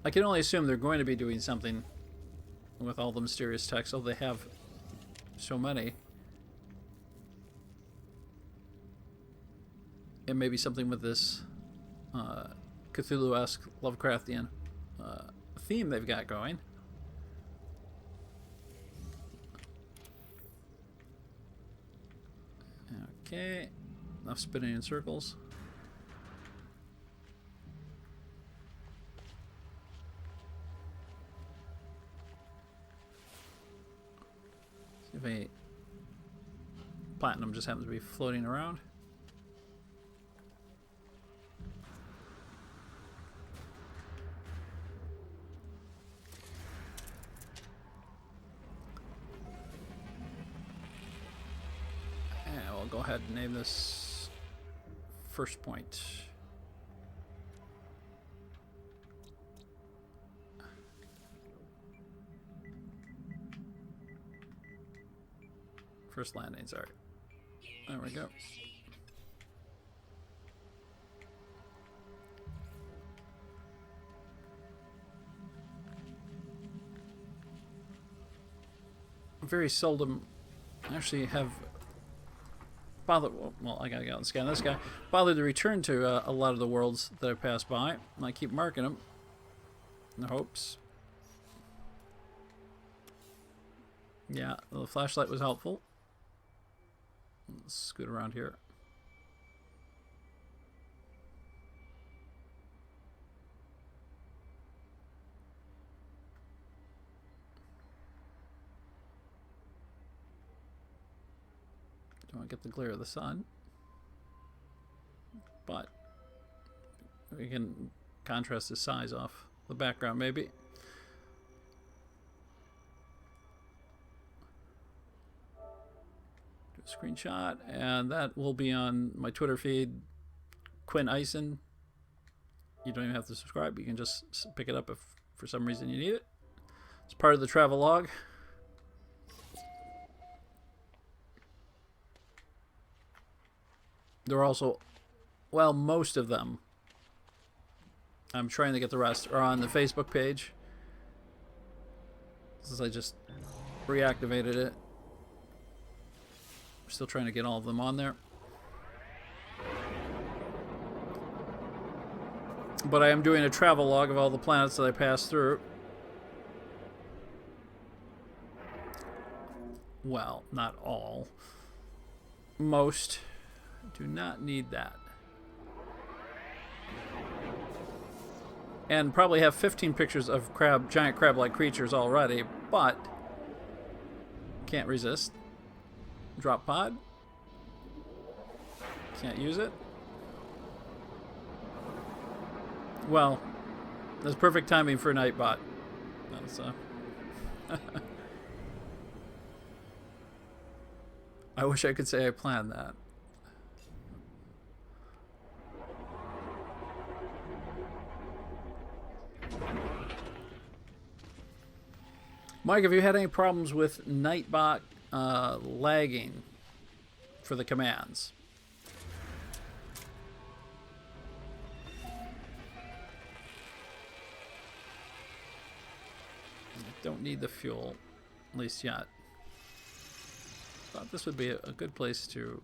I can only assume they're going to be doing something with all the mysterious texts. Oh, they have so many. It may be something with this Cthulhu-esque Lovecraftian theme they've got going. Okay, enough spinning in circles. See if any platinum just happens to be floating around. Go ahead and name this first point. First landing, sorry. There we go. Very seldom actually have bothered, well, I gotta go and scan this guy, bothered to return to a lot of the worlds that I pass by, and I keep marking them in hopes. Yeah, the flashlight was helpful. Let's scoot around here. Don't want to get the glare of the sun, but we can contrast the size off the background maybe. Do a screenshot, and that will be on my Twitter feed, Quinn Eisen. You don't even have to subscribe, you can just pick it up if for some reason you need it. It's part of the travel log. There are also, well, most of them, I'm trying to get the rest, are on the Facebook page, since I just reactivated it. I'm still trying to get all of them on there. But I am doing a travel log of all the planets that I passed through. Well, not all. Most. Do not need that. And probably have 15 pictures of giant crab-like creatures already, but can't resist. Drop pod. Can't use it. Well, that's perfect timing for a Nightbot. That's, I wish I could say I planned that. Mike, have you had any problems with Nightbot lagging for the commands? Don't need the fuel, at least yet. Thought this would be a good place to...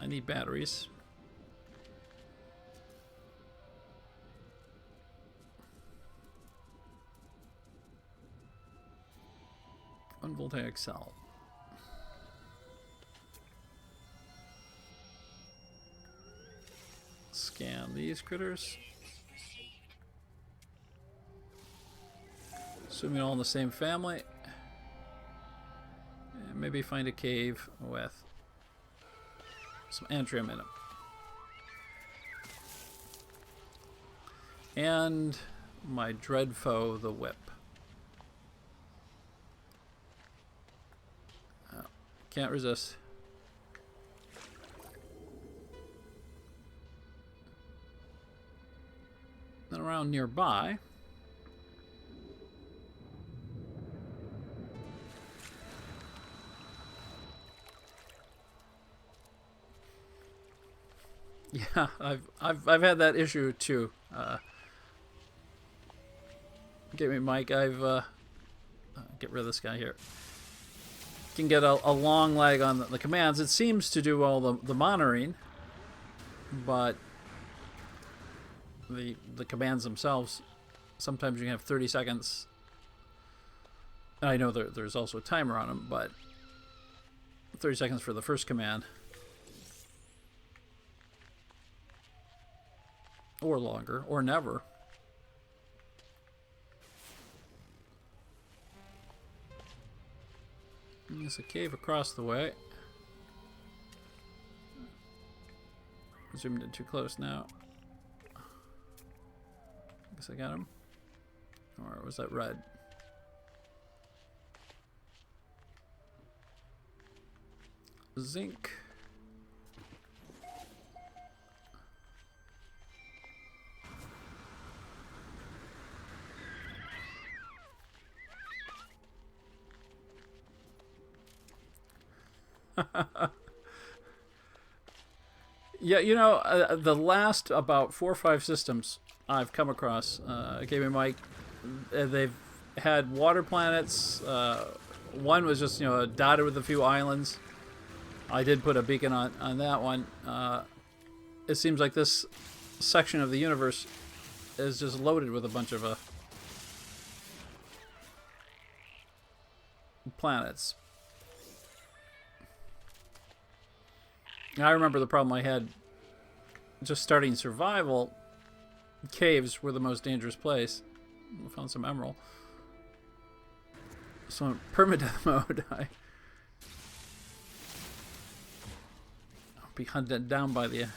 I need batteries. Voltaic cell. Scan these critters. Assuming all in the same family. And maybe find a cave with some antrium in it. And my dread foe, the whip. Can't resist. Then around nearby, I've had that issue too. Give me Mike. Get rid of this guy here. Can get a long lag on the commands. It seems to do all the monitoring, but the commands themselves, sometimes you can have 30 seconds. I know there's also a timer on them, but 30 seconds for the first command. Or longer, or never. There's a cave across the way. Zoomed in too close now. Guess I got him. Or was that red? Zinc. Yeah, you know, the last about 4 or 5 systems I've come across, Game and Mike, they've had water planets. One was just, dotted with a few islands. I did put a beacon on that one. It seems like this section of the universe is just loaded with a bunch of planets. I remember the problem I had just starting survival. Caves were the most dangerous place. I found some emerald. So in permadeath mode, I'll be hunted down by the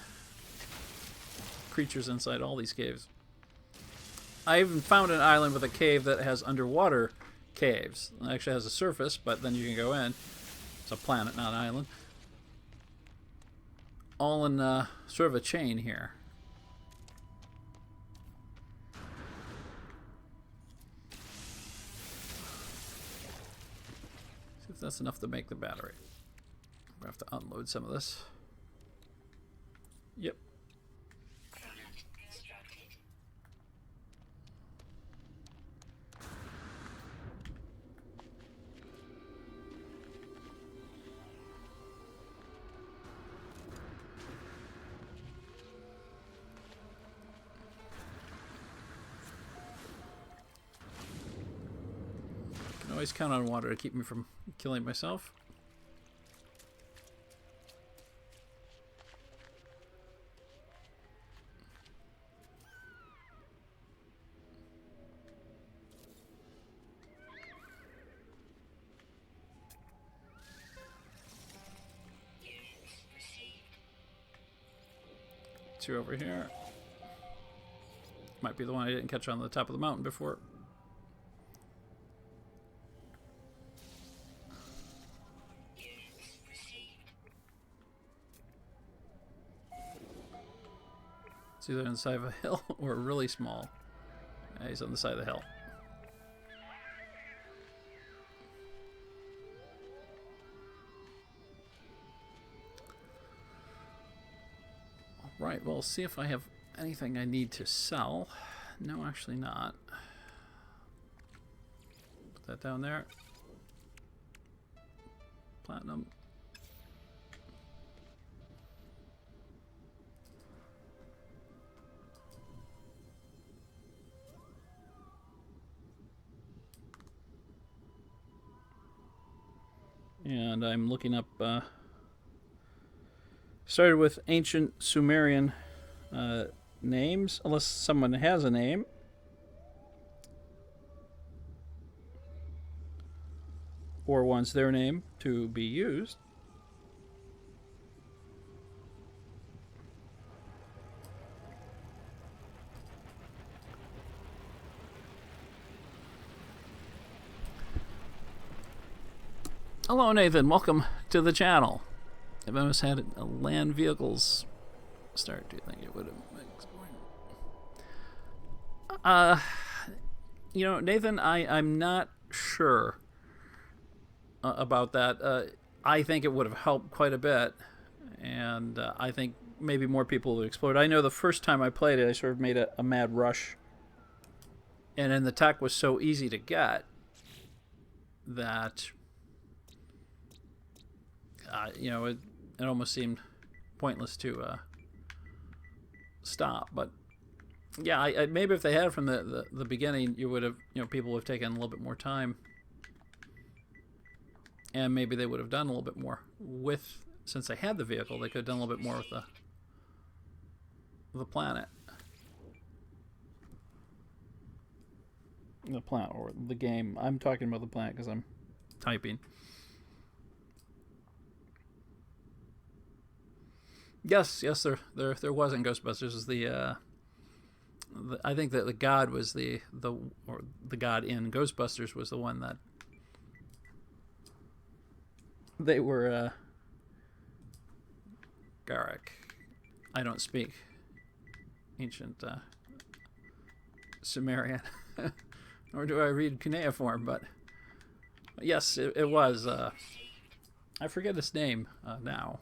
creatures inside all these caves. I even found an island with a cave that has underwater caves. It actually has a surface, but then you can go in. It's a planet, not an island. All in sort of a chain here. See if that's enough to make the battery. I'm going to have to unload some of this. Yep. Product constructed. Can always count on water to keep me from killing myself. Units received. 2 over here. Might be the one I didn't catch on the top of the mountain before. Units received. It's either on the side of a hill or really small. Yeah, he's on the side of the hill. Alright, well, see if I have anything I need to sell. No, actually not. Put that down there. Platinum. And I'm looking up, started with ancient Sumerian names, unless someone has a name. Or wants their name to be used. Hello, Nathan. Welcome to the channel. If I almost had a land vehicles start, do you think it would have? Nathan, I'm not sure about that. I think it would have helped quite a bit, and I think maybe more people would explode. I know the first time I played it, I sort of made a mad rush. And then the tech was so easy to get that, you know, it almost seemed pointless to stop. But yeah, I maybe if they had it from the beginning, you would have, you know, people would have taken a little bit more time, and maybe they would have done a little bit more with, since they had the vehicle, they could have done a little bit more with the planet. The planet or the game. I'm talking about the planet because I'm typing. Yes, there was in Ghostbusters. Was the I think that the god was the god in Ghostbusters was the one that they were Garak. I don't speak ancient Sumerian, nor do I read cuneiform, but yes, it was. I forget his name now.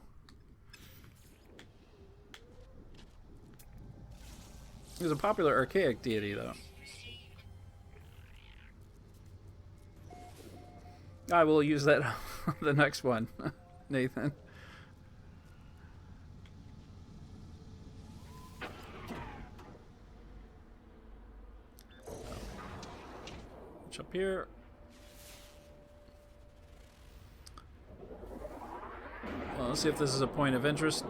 He was a popular archaic deity, though. I will use that on the next one, Nathan. Which up here? Well, let's see if this is a point of interest.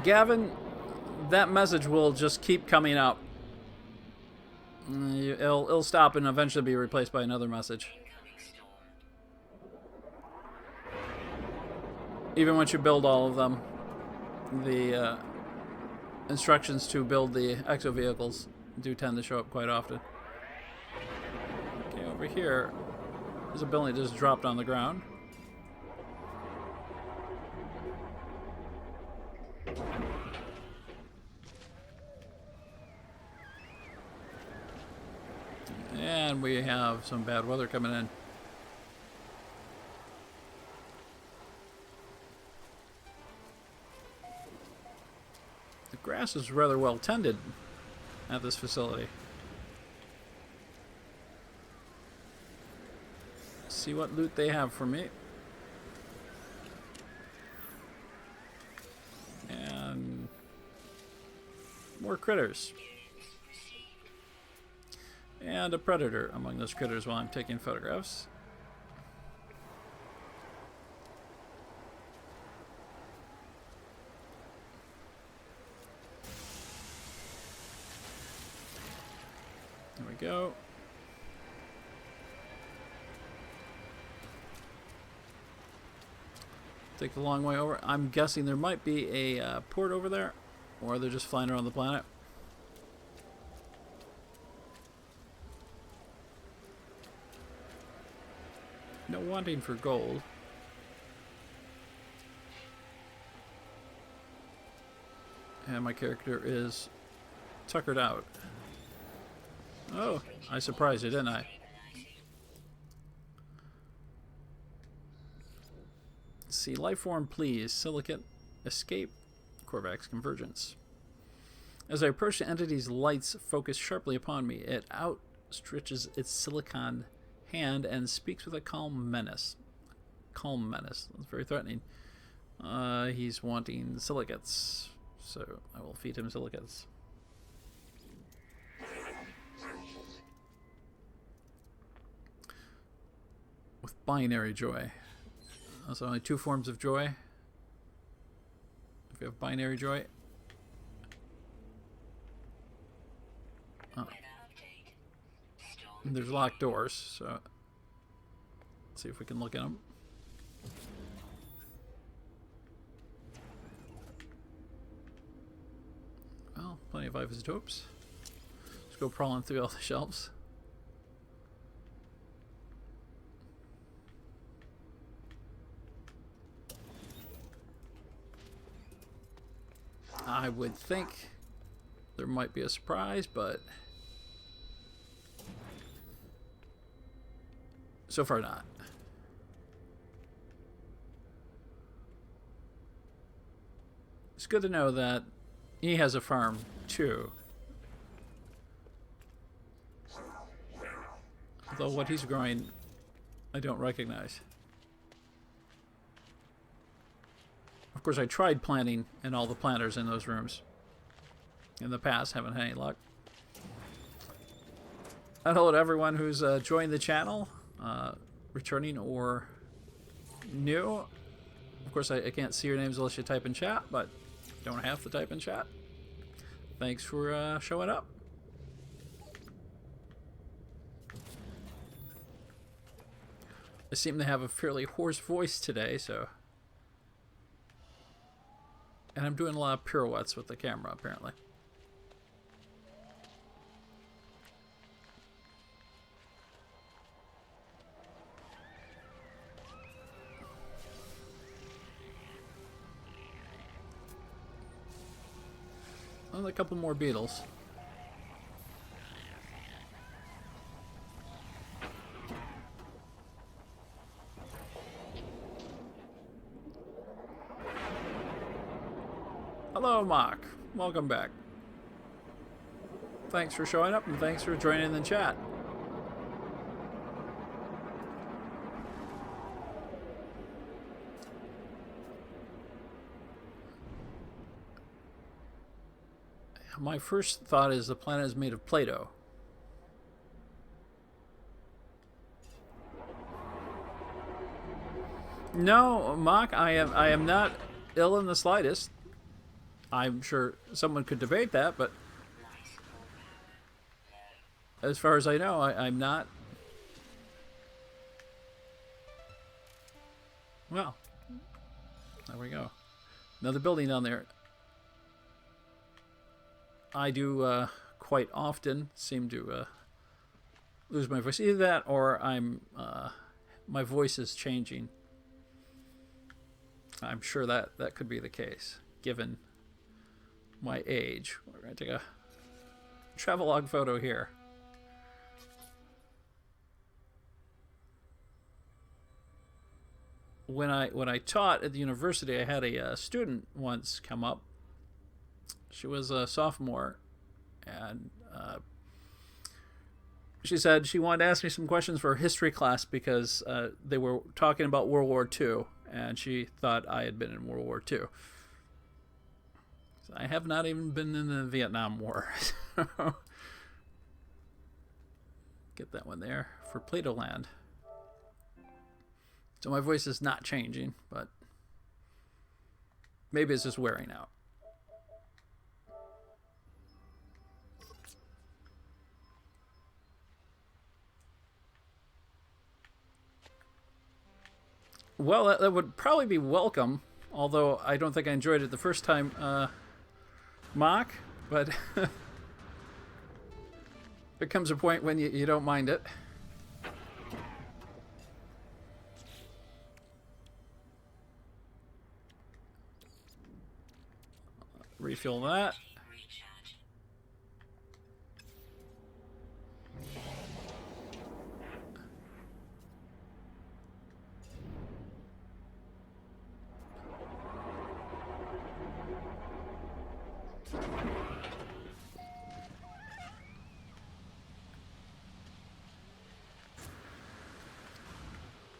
Gavin, that message will just keep coming up. It'll stop and eventually be replaced by another message. Even once you build all of them, the instructions to build the exo vehicles do tend to show up quite often. Okay, over here, there's a building that just dropped on the ground. And we have some bad weather coming in. The grass is rather well tended at this facility. Let's see what loot they have for me. And more critters. And a predator among those critters while I'm taking photographs. There we go. Take the long way over. I'm guessing there might be a port over there, or they're just flying around the planet. No wanting for gold. And my character is tuckered out. Oh, I surprised you, didn't I? Let's see, lifeform, please. Silicate, escape, Korvax convergence. As I approach the entity's lights focus sharply upon me, it outstretches its silicon hand and speaks with a calm menace. Calm menace. That's very threatening. He's wanting silicates, so I will feed him silicates. With binary joy. There's only two forms of joy. If you have binary joy. Oh. There's locked doors, so let's see if we can look at them. Well, plenty of isotopes. Let's go crawling through all the shelves. I would think there might be a surprise, but so far not. It's good to know that he has a farm too. Although what he's growing, I don't recognize. Of course, I tried planting in all the planters in those rooms in the past, haven't had any luck. And hello to everyone who's joined the channel, returning or new. Of course, I can't see your names unless you type in chat, but you don't have to type in chat. Thanks for showing up. I seem to have a fairly hoarse voice today, so... And I'm doing a lot of pirouettes with the camera, apparently. Well, a couple more beetles. Hello, Mock. Welcome back. Thanks for showing up and thanks for joining the chat. My first thought is the planet is made of Play-Doh. No, Mock, I am not ill in the slightest. I'm sure someone could debate that, but as far as I know, I'm not. Well, there we go. Another building down there. I do quite often seem to lose my voice. Either that or I'm my voice is changing. I'm sure that could be the case, given my age. We're going to take a travelogue photo here. When I taught at the university, I had a student once come up. She was a sophomore, and she said she wanted to ask me some questions for her history class because they were talking about World War II, and she thought I had been in World War II. I have not even been in the Vietnam War. Get that one there for Play-Doh Land. So my voice is not changing, but maybe it's just wearing out. Well, that would probably be welcome, although I don't think I enjoyed it the first time, Mock, but there comes a point when you don't mind it. Refuel that.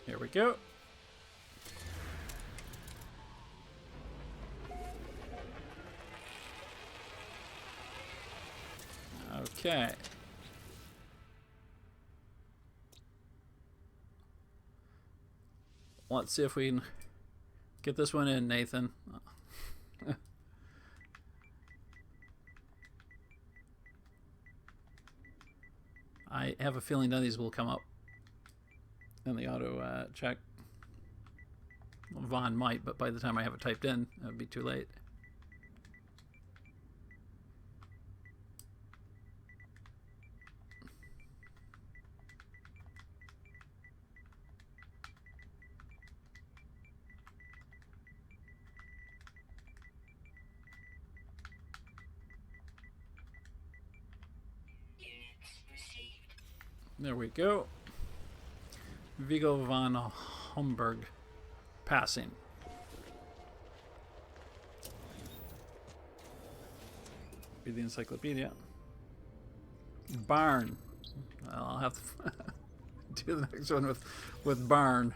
Here we go. Okay. Let's see if we can get this one in, Nathan. I have a feeling none of these will come up in the auto check. Well, Vaughn might, but by the time I have it typed in, it would be too late. There we go. Vigo von Homburg passing. Read the encyclopedia. Barn. Well, I'll have to do the next one with barn.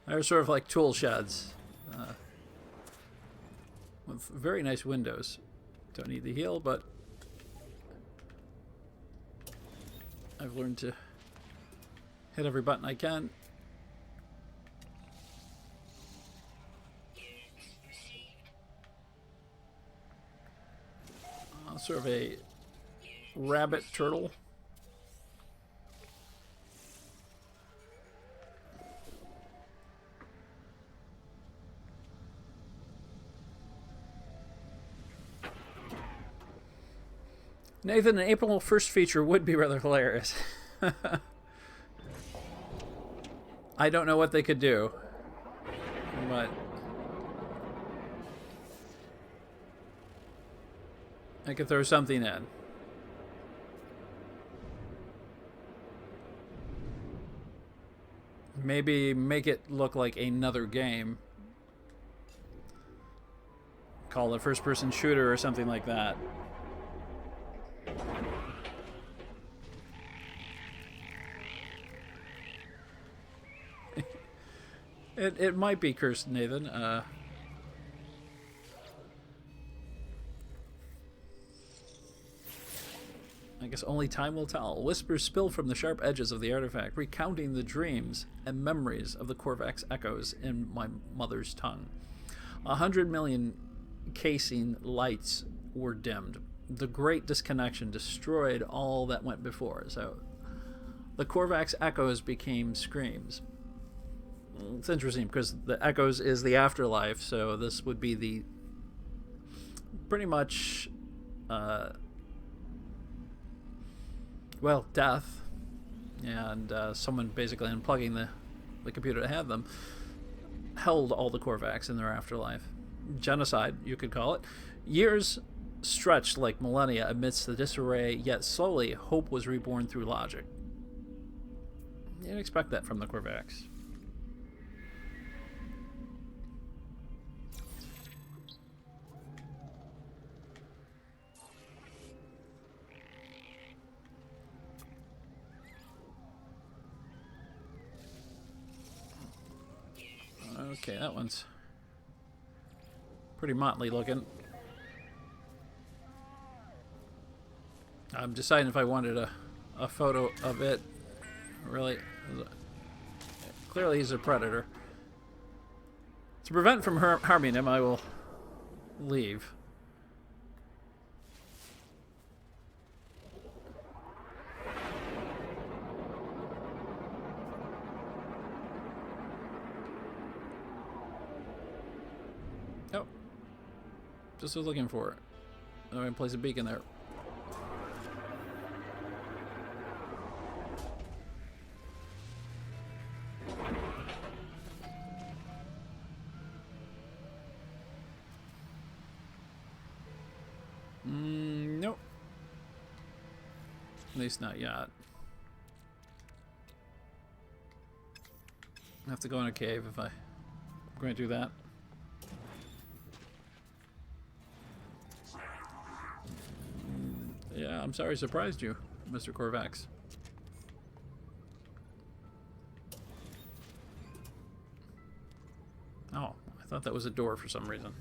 They're sort of like tool sheds with very nice windows. Don't need the heal, but I've learned to hit every button I can. Sort of a rabbit turtle. Nathan, an April 1st feature would be rather hilarious. I don't know what they could do, but I could throw something in. Maybe make it look like another game. Call it a first-person shooter or something like that. It might be cursed, Nathan. I guess only time will tell. Whispers spill from the sharp edges of the artifact, recounting the dreams and memories of the Korvax echoes in my mother's tongue. 100 million casing lights were dimmed. The great disconnection destroyed all that went before. So the Korvax echoes became screams. It's interesting because the echoes is the afterlife, so this would be the pretty much well, death, and someone basically unplugging the computer to have them held all the Korvax in their afterlife. Genocide, you could call it. Years stretched like millennia amidst the disarray, yet slowly hope was reborn through logic. You didn't expect that from the Korvax. Okay, that one's pretty motley looking. I'm deciding if I wanted a photo of it. Really, clearly he's a predator. To prevent from harming him, I will leave. Oh, just was looking for it. I'm going to place a beacon there. Nope. At least not yet. I have to go in a cave if I'm going to do that. Yeah, I'm sorry I surprised you, Mr. Korvax. Oh, I thought that was a door for some reason.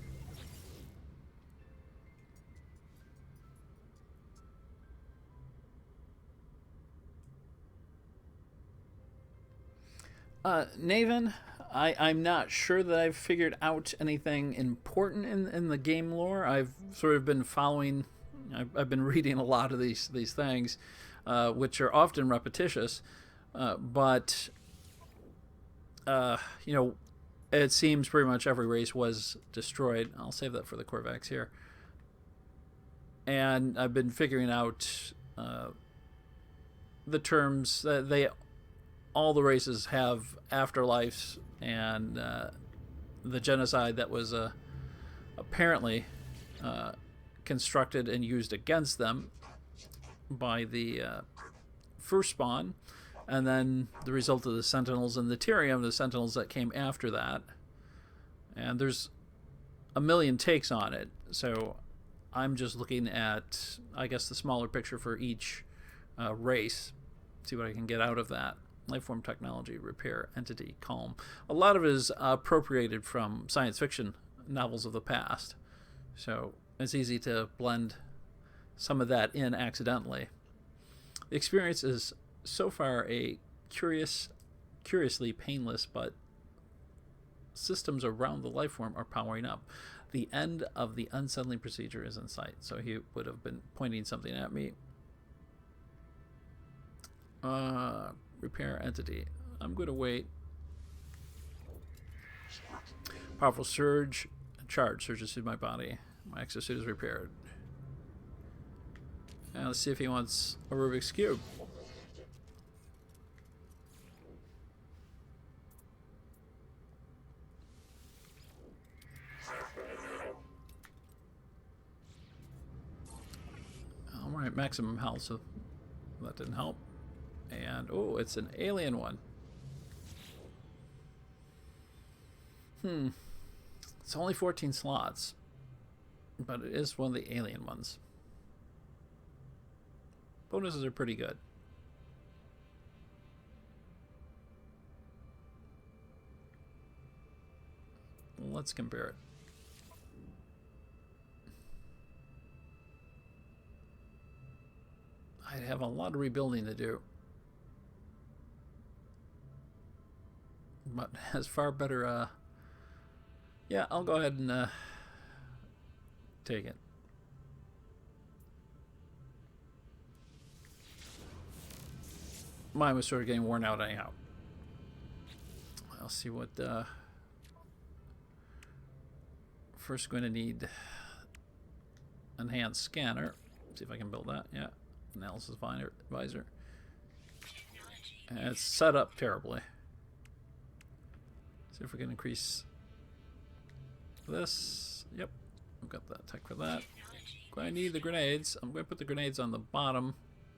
Naven, I'm not sure that I've figured out anything important in the game lore. I've sort of been following... I've been reading a lot of these things, which are often repetitious, but you know, it seems pretty much every race was destroyed. I'll save that for the Korvax here. And I've been figuring out the terms that all the races have afterlives, and the genocide that was apparently constructed and used against them by the first spawn, and then the result of the Sentinels and the tyranny of the Sentinels that came after that. And there's a million takes on it. So I'm just looking at, I guess, the smaller picture for each race. See what I can get out of that. Lifeform technology, repair, entity, calm. A lot of it is appropriated from science fiction novels of the past. So it's easy to blend some of that in accidentally. The experience is so far a curiously painless, but systems around the lifeform are powering up. The end of the unsettling procedure is in sight. So he would have been pointing something at me. Repair entity. I'm going to wait. Powerful surge. Charge surges through my body. My exosuit is repaired. And let's see if he wants a Rubik's Cube. Alright, maximum health, so that didn't help. And, oh, it's an alien one. It's only 14 slots, but it is one of the alien ones. Bonuses are pretty good. Let's compare it. I have a lot of rebuilding to do. But has far better, yeah, I'll go ahead and take it. Mine was sort of getting worn out anyhow. I'll see what, first going to need enhanced scanner. See if I can build that. Yeah, analysis visor. And it's set up terribly. See if we can increase this. Yep, I've got that tech for that. I need the grenades. I'm going to put the grenades on the bottom.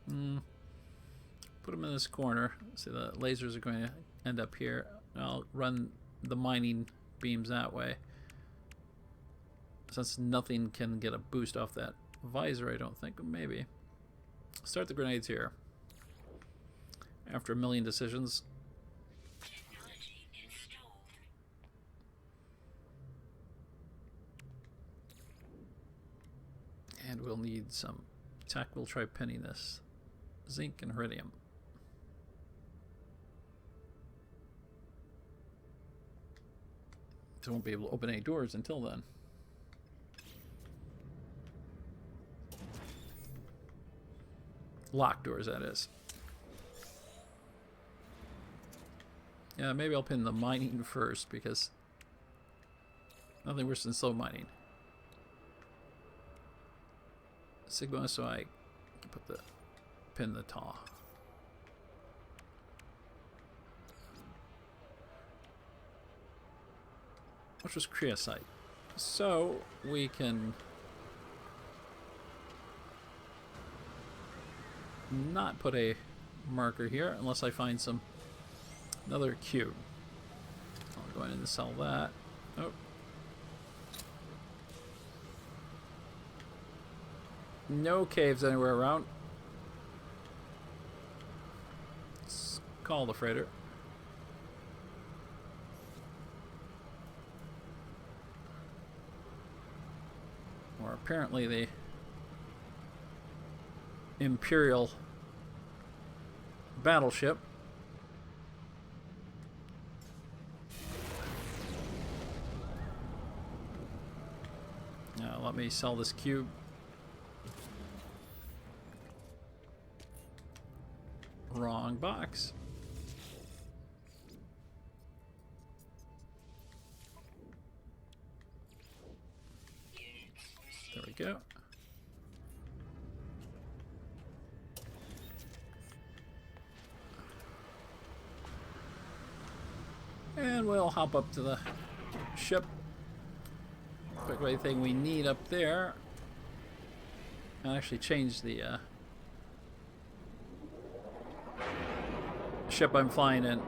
Put them in this corner. See, the lasers are going to end up here. I'll run the mining beams that way. Since nothing can get a boost off that visor, I don't think. Maybe. Start the grenades here. After a million decisions. And we'll need some tech. We'll try pinning this. Zinc and iridium. So won't be able to open any doors until then. Locked doors, that is. Yeah, maybe I'll pin the mining first, because nothing worse than slow mining. Sigma, so I can pin the tar. Which was creocyte. So we can not put a marker here unless I find another cube. I'll go in and sell that. Oh. No caves anywhere around. Let's call the freighter. Or apparently the Imperial battleship. Now let me sell this cube. Wrong box. There we go. And we'll hop up to the ship. Quick way thing we need up there. I'll actually change the ship I'm flying in.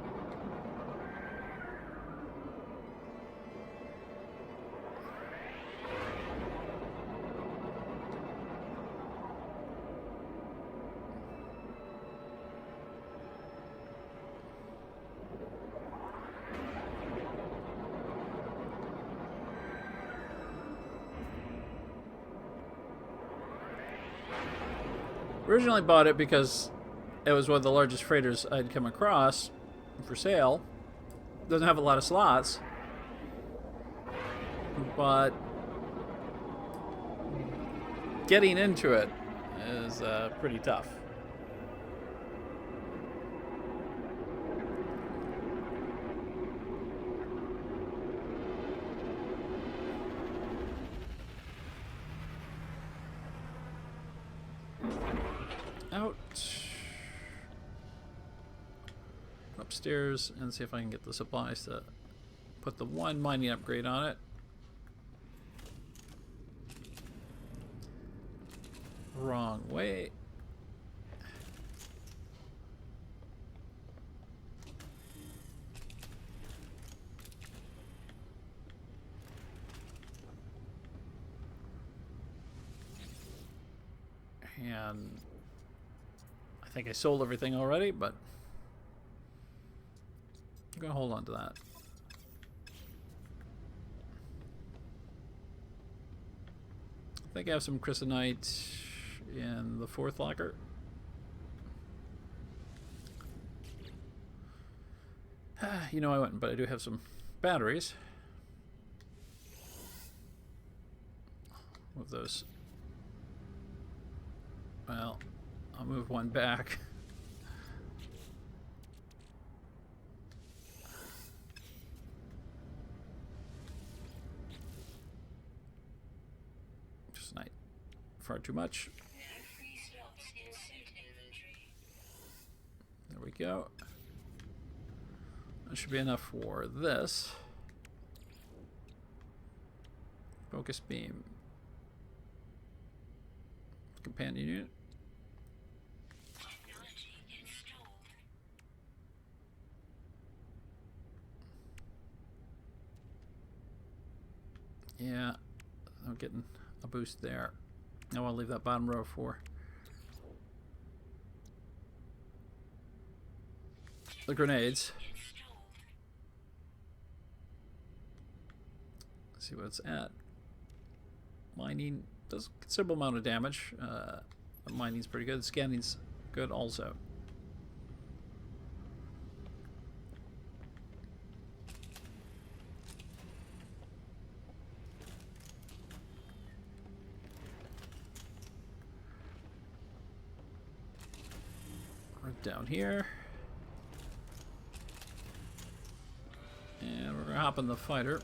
Originally bought it because it was one of the largest freighters I'd come across for sale. Doesn't have a lot of slots, but getting into it is pretty tough. Out. Upstairs and see if I can get the supplies to put the one mining upgrade on it. Wrong way. And I think I sold everything already, but I'm gonna hold on to that. I think I have some chrysanite in the 4th locker. You know I wouldn't, but I do have some batteries. Move those. Well, I'll move one back. Just not far too much. Free slots in suit inventory. There we go. That should be enough for this. Focus beam. Companion unit. Technology installed. Yeah, I'm getting a boost there. Now I'll leave that bottom row for the grenades. Installed. Let's see what it's at. Mining does a considerable amount of damage. Mining's pretty good. Scanning's good also. Right down here. And we're gonna hop in the fighter.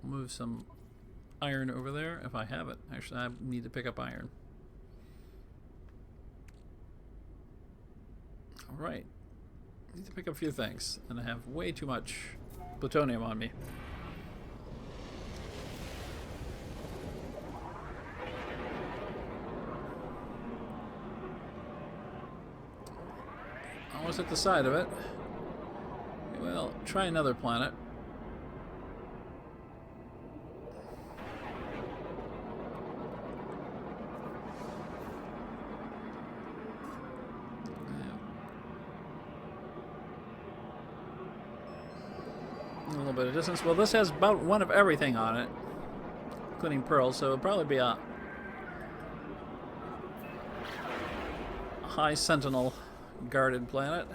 Move some iron over there if I have it. Actually, I need to pick up iron. Alright. Need to pick up a few things. And I have way too much plutonium on me. Almost at the side of it. Well, try another planet. A little bit of distance. Well, this has about one of everything on it, including pearls, so it'll probably be a high sentinel guarded planet.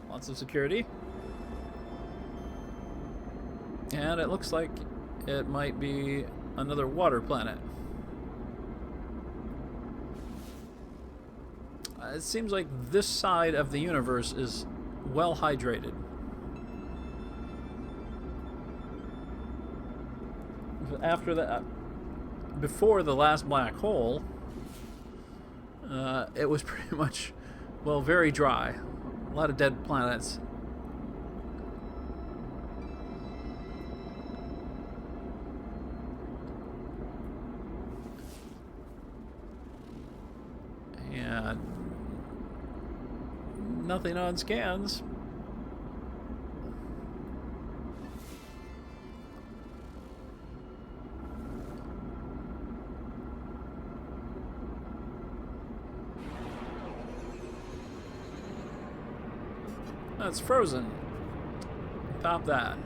Lots of security. And it looks like it might be another water planet. It seems like this side of the universe is well hydrated. After that, before the last black hole, it was pretty much, well, very dry. A lot of dead planets. And nothing on scans. That's frozen. Pop that.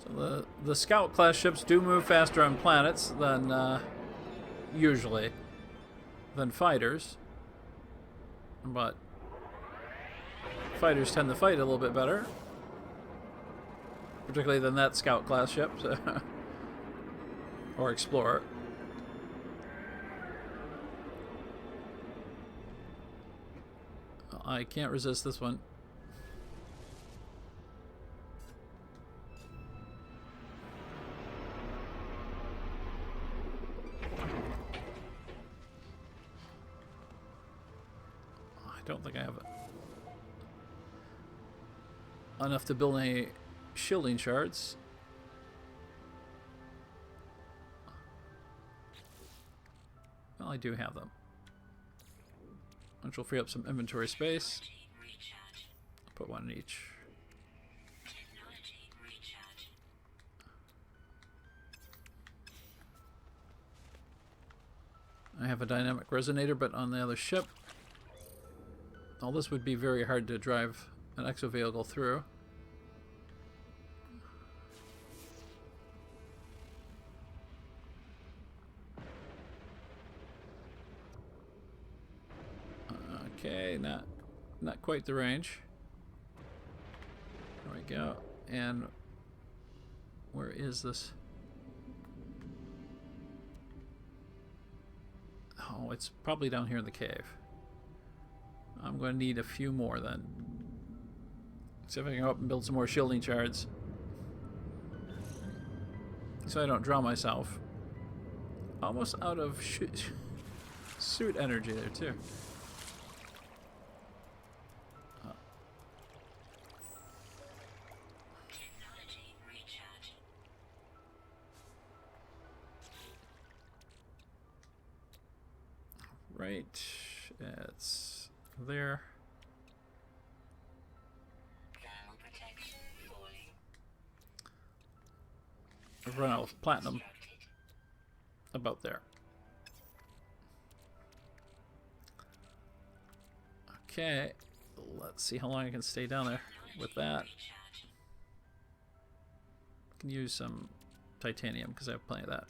So the scout class ships do move faster on planets than usually than fighters, but fighters tend to fight a little bit better, particularly than that scout class ship, so or explorer. I can't resist this one. I don't think I have enough to build any shielding shards. Well, I do have them, which will free up some inventory space. I'll put one in each. I have a dynamic resonator, but on the other ship. All this would be very hard to drive an exovehicle through. Okay, not quite the range. There we go. And where is this? Oh, it's probably down here in the cave. I'm going to need a few more then. See if I can go up and build some more shielding shards, so I don't draw myself. Almost out of suit energy there too. Right, it's there. I've run out of platinum. About there. Okay, let's see how long I can stay down there with that. I can use some titanium because I have plenty of that.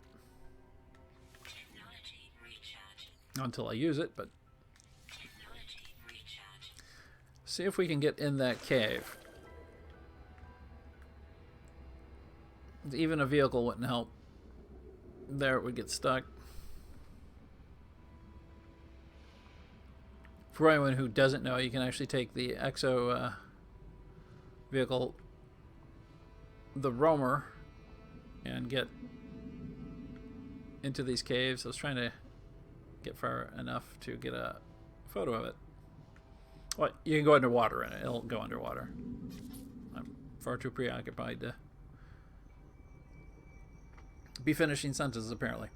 Not until I use it, but see if we can get in that cave. Even a vehicle wouldn't help. There it would get stuck. For anyone who doesn't know, you can actually take the exo vehicle, the roamer, and get into these caves. I was trying to get far enough to get a photo of it. Well, you can go underwater in it. It'll go underwater. I'm far too preoccupied to be finishing sentences, apparently.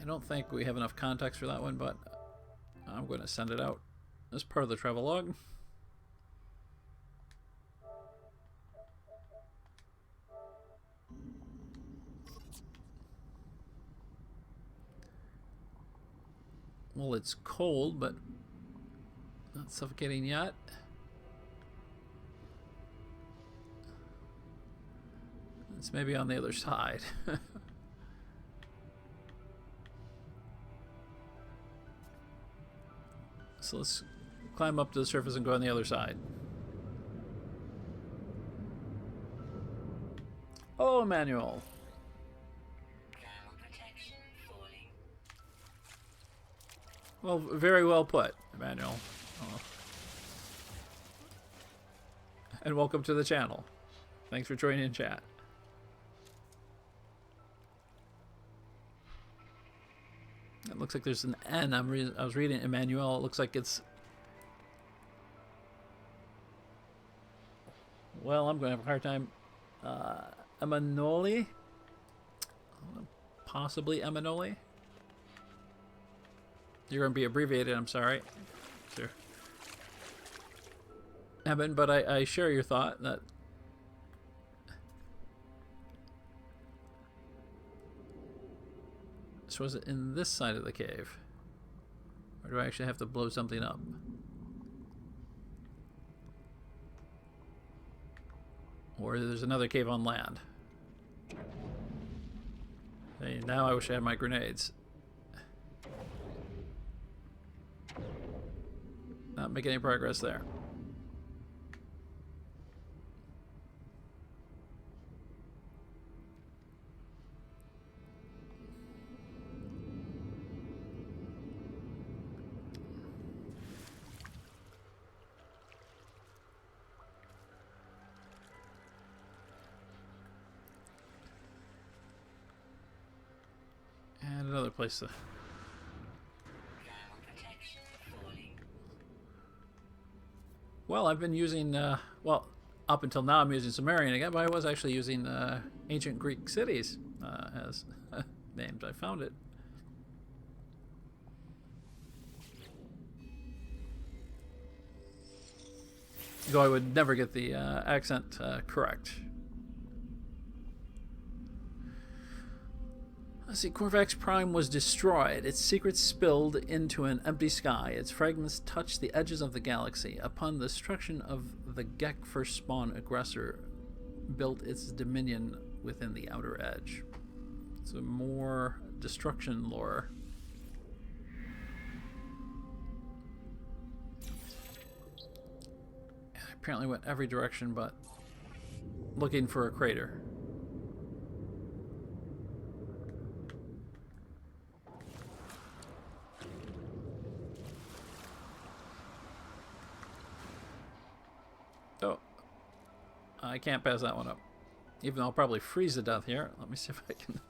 I don't think we have enough context for that one, but I'm going to send it out as part of the travelogue. Well, it's cold, but not suffocating yet. It's maybe on the other side. So let's climb up to the surface and go on the other side. Oh, Emmanuel. Well, very well put, Emmanuel. Oh. And welcome to the channel. Thanks for joining in chat. It looks like there's an N. I was reading Emmanuel. It looks like it's... Well, I'm going to have a hard time. Emanoli? Possibly Emanoli? You're going to be abbreviated, I'm sorry. Sir. Eben, but I share your thought that so was it in this side of the cave? Or do I actually have to blow something up? Or there's another cave on land. Hey, now I wish I had my grenades. Not making any progress there. And another place to... Well, I've been using, well, up until now I'm using Sumerian again, but I was actually using ancient Greek cities as names. I found it. Though I would never get the accent correct. Let's see, Corvax Prime was destroyed. Its secrets spilled into an empty sky. Its fragments touched the edges of the galaxy. Upon the destruction of the Gek first spawn aggressor built its dominion within the outer edge. So more destruction lore. I apparently went every direction but looking for a crater. Oh, I can't pass that one up. Even though I'll probably freeze to death here. Let me see if I can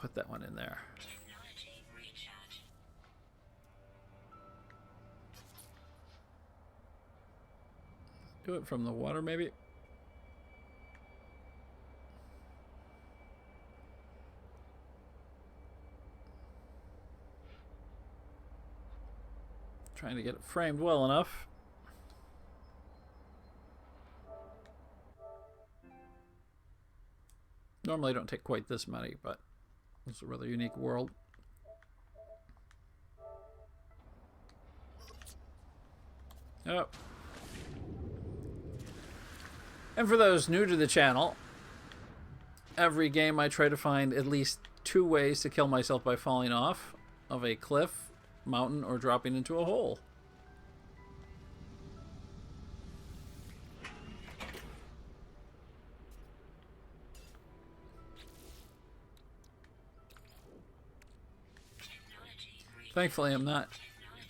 put that one in there. Technology recharge. Do it from the water, maybe? Trying to get it framed well enough. Normally I don't take quite this many, but it's a rather unique world. Oh. And for those new to the channel, every game I try to find at least 2 ways to kill myself by falling off of a cliff, mountain, or dropping into a hole. Thankfully, I'm not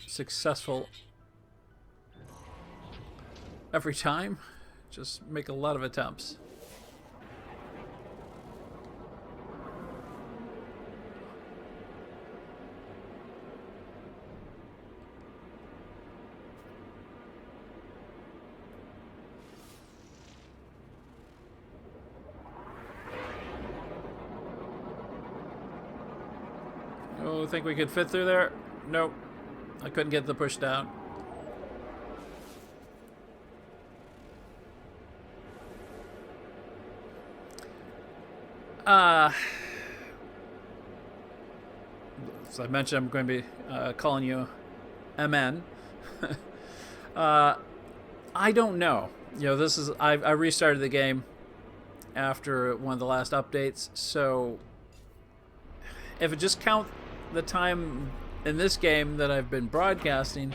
successful every time. Just make a lot of attempts. Oh, think we could fit through there? Nope. I couldn't get the push down. As I mentioned, I'm going to be calling you MN. I don't know. You know, this is I restarted the game after one of the last updates, so if it just count the time in this game that I've been broadcasting,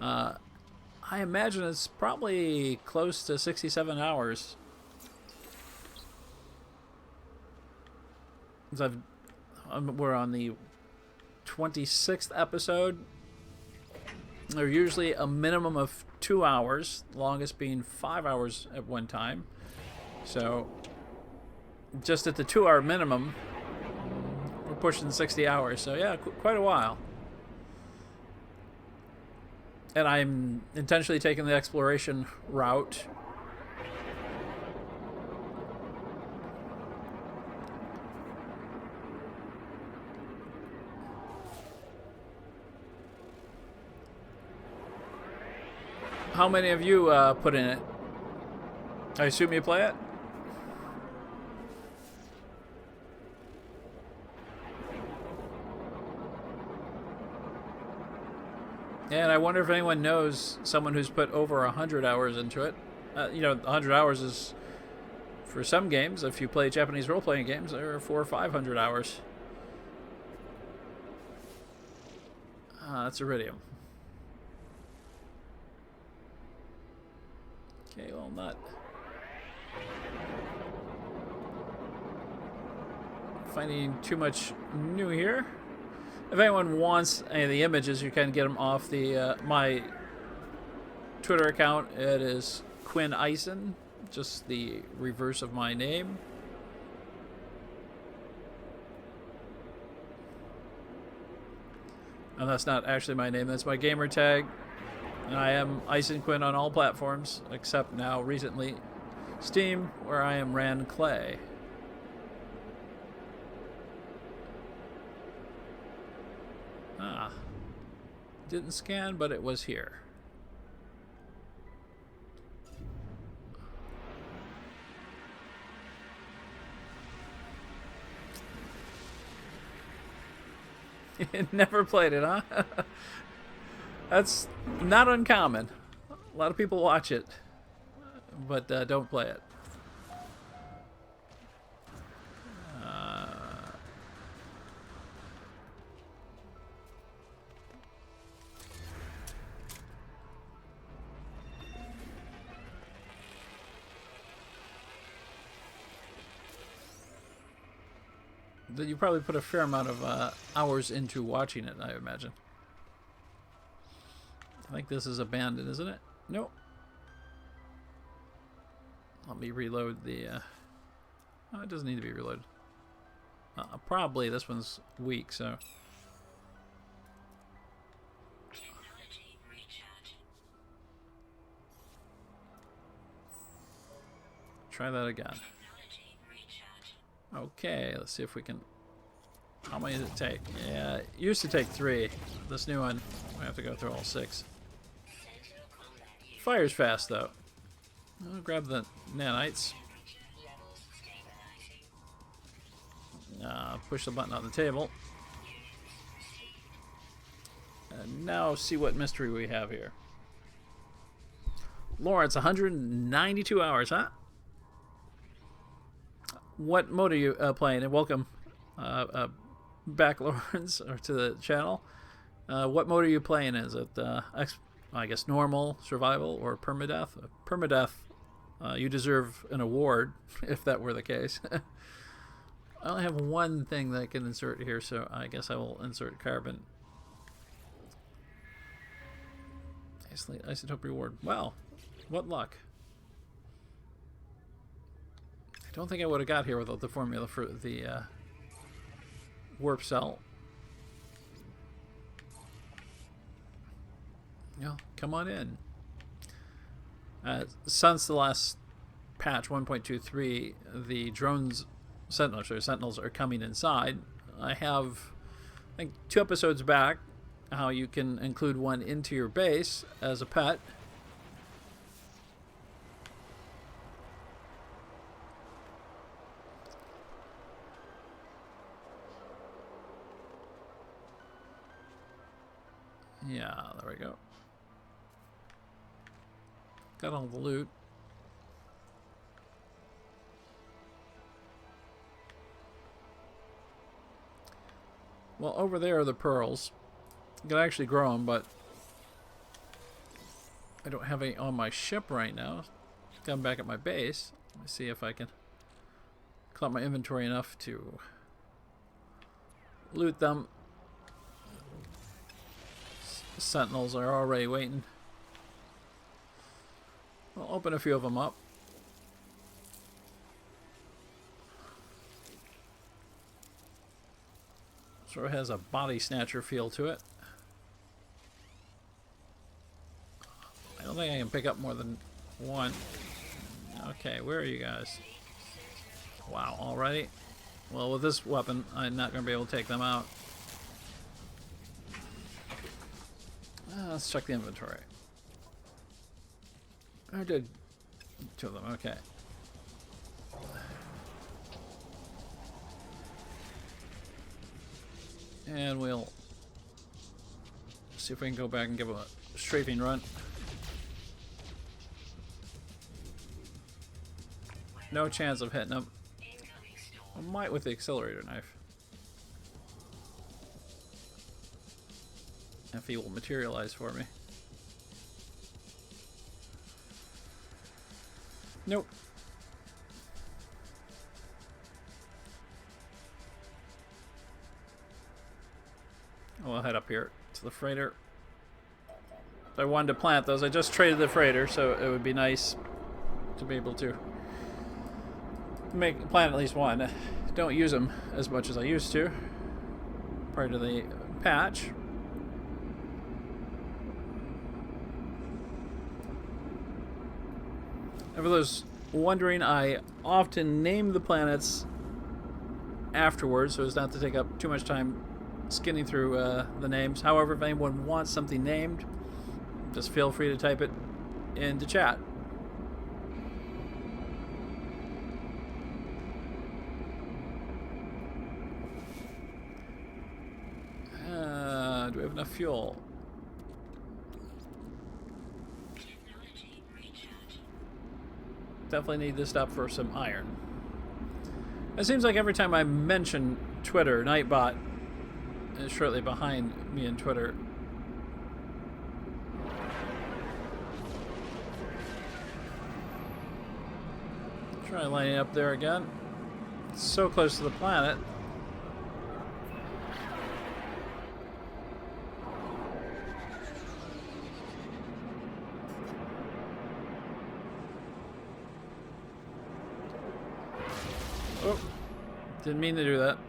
I imagine it's probably close to 67 hours. We're on the 26th episode. They're usually a minimum of 2 hours, longest being 5 hours at one time. So just at the 2-hour minimum, we're pushing 60 hours. So yeah, quite a while. And I'm intentionally taking the exploration route. How many of you put in it? I assume you play it? And I wonder if anyone knows someone who's put over 100 hours into it. 100 hours is, for some games, if you play Japanese role-playing games, they're 400 or 500 hours. That's iridium. Okay, well, not finding too much new here. If anyone wants any of the images, you can get them off the my Twitter account. It is Quinn Eisen, just the reverse of my name. And that's not actually my name, that's my gamer tag. And I am Eisen Quinn on all platforms, except now recently Steam, where I am Ran Clay. Didn't scan, but it was here. Never played it, huh? That's not uncommon. A lot of people watch it, but don't play it. You probably put a fair amount of hours into watching it, I imagine. I think this is abandoned, isn't it? Nope. Let me reload the... Oh, it doesn't need to be reloaded. Probably this one's weak, so... Technology recharge. Try that again. Technology recharge. Okay, let's see if we can... How many does it take? Yeah, it used to take 3. This new one, we have to go through all 6. Sentinel combat unit. Fires fast, though. I'll grab the nanites. Temperature levels stabilizing. Push the button on the table. And now see what mystery we have here. Lawrence, 192 hours, huh? What mode are you playing? And welcome back, Lawrence, or to the channel. What mode are you playing? Is it, I guess, normal, survival, or permadeath? Permadeath, you deserve an award, if that were the case. I only have one thing that I can insert here, so I guess I will insert carbon. Isotope reward. Wow, what luck. I don't think I would have got here without the formula for the warp cell. Yeah, come on in. Since the last patch 1.23, the drones, sentinels are coming inside. I have, I think, 2 episodes back, how you can include one into your base as a pet. Yeah, there we go. Got all the loot. Well, over there are the pearls. I can actually grow them, but I don't have any on my ship right now. Come back at my base. Let me see if I can clear my inventory enough to loot them. Sentinels are already waiting. I'll open a few of them up. Sort of has a body snatcher feel to it. I don't think I can pick up more than one. Okay, where are you guys? Wow, already? Well, with this weapon, I'm not going to be able to take them out. Let's check the inventory. I did 2 of them, okay. And we'll see if we can go back and give them a strafing run. No chance of hitting them. I might with the accelerator knife. If he will materialize for me. Nope. We'll head up here to the freighter. If I wanted to plant those, I just traded the freighter, so it would be nice to be able to plant at least one. Don't use them as much as I used to prior to the patch. And for those wondering, I often name the planets afterwards so as not to take up too much time skinning through the names. However, if anyone wants something named, just feel free to type it into chat. Do we have enough fuel? Definitely need this stuff for some iron. It seems like every time I mention Twitter, Nightbot is shortly behind me in Twitter. Try lining up there again. It's so close to the planet. Oh, didn't mean to do that.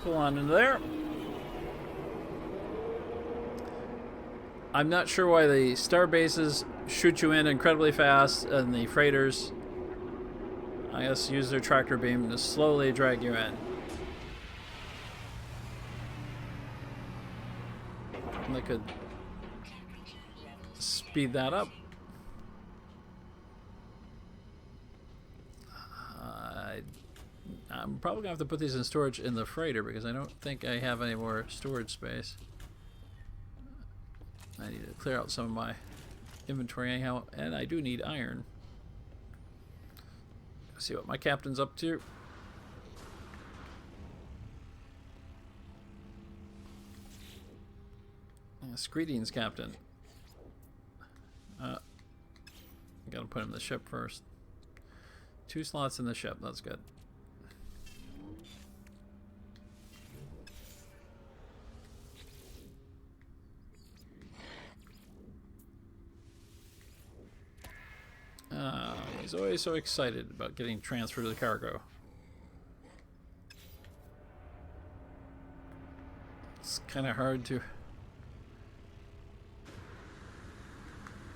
Pull on into there. I'm not sure why the star bases shoot you in incredibly fast and the freighters, I guess, use their tractor beam to slowly drag you in. And they could speed that up. I'm probably gonna have to put these in storage in the freighter because I don't think I have any more storage space. I need to clear out some of my inventory anyhow, and I do need iron. Let's see what my captain's up to. Yes, greetings, Captain. Gotta put him in the ship first. 2 slots in the ship, that's good. He's always so excited about getting transferred to the cargo. It's kind of hard to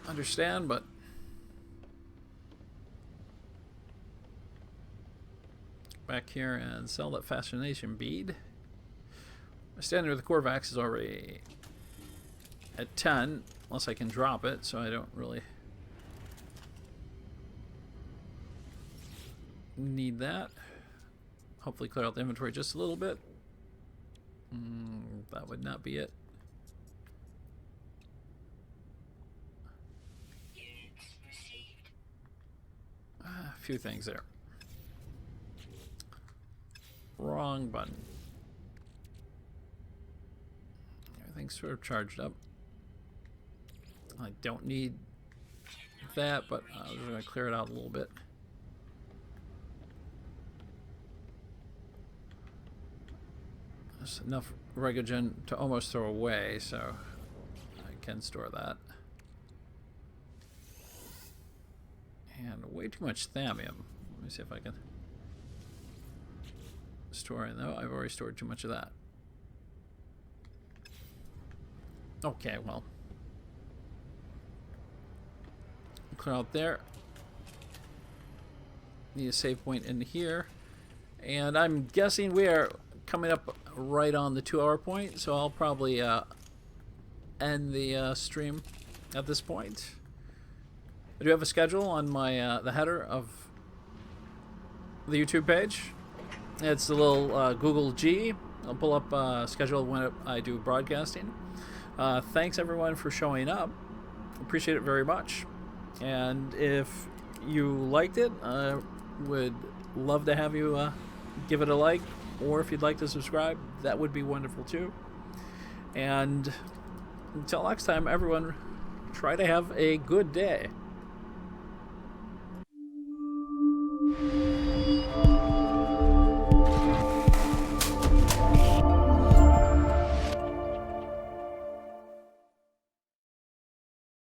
understand, but back here and sell that fascination bead. My standard with the Corvax is already at 10, unless I can drop it, so I don't really need that. Hopefully clear out the inventory just a little bit. That would not be it. A few things there. Wrong button. Everything's sort of charged up. I don't need that, but I was going to clear it out a little bit. There's enough Regogen to almost throw away, so I can store that. And way too much thallium. Let me see if I can store it. No, I've already stored too much of that. Okay, well. Clear out there. Need a save point in here. And I'm guessing we are coming up right on the 2-hour point, so I'll probably end the stream at this point. I do have a schedule on my the header of the YouTube page. It's a little Google G. I'll pull up schedule when I do broadcasting. Thanks everyone for showing up. Appreciate it very much. And if you liked it, I would love to have you give it a like, or if you'd like to subscribe, that would be wonderful too. And until next time, everyone, try to have a good day.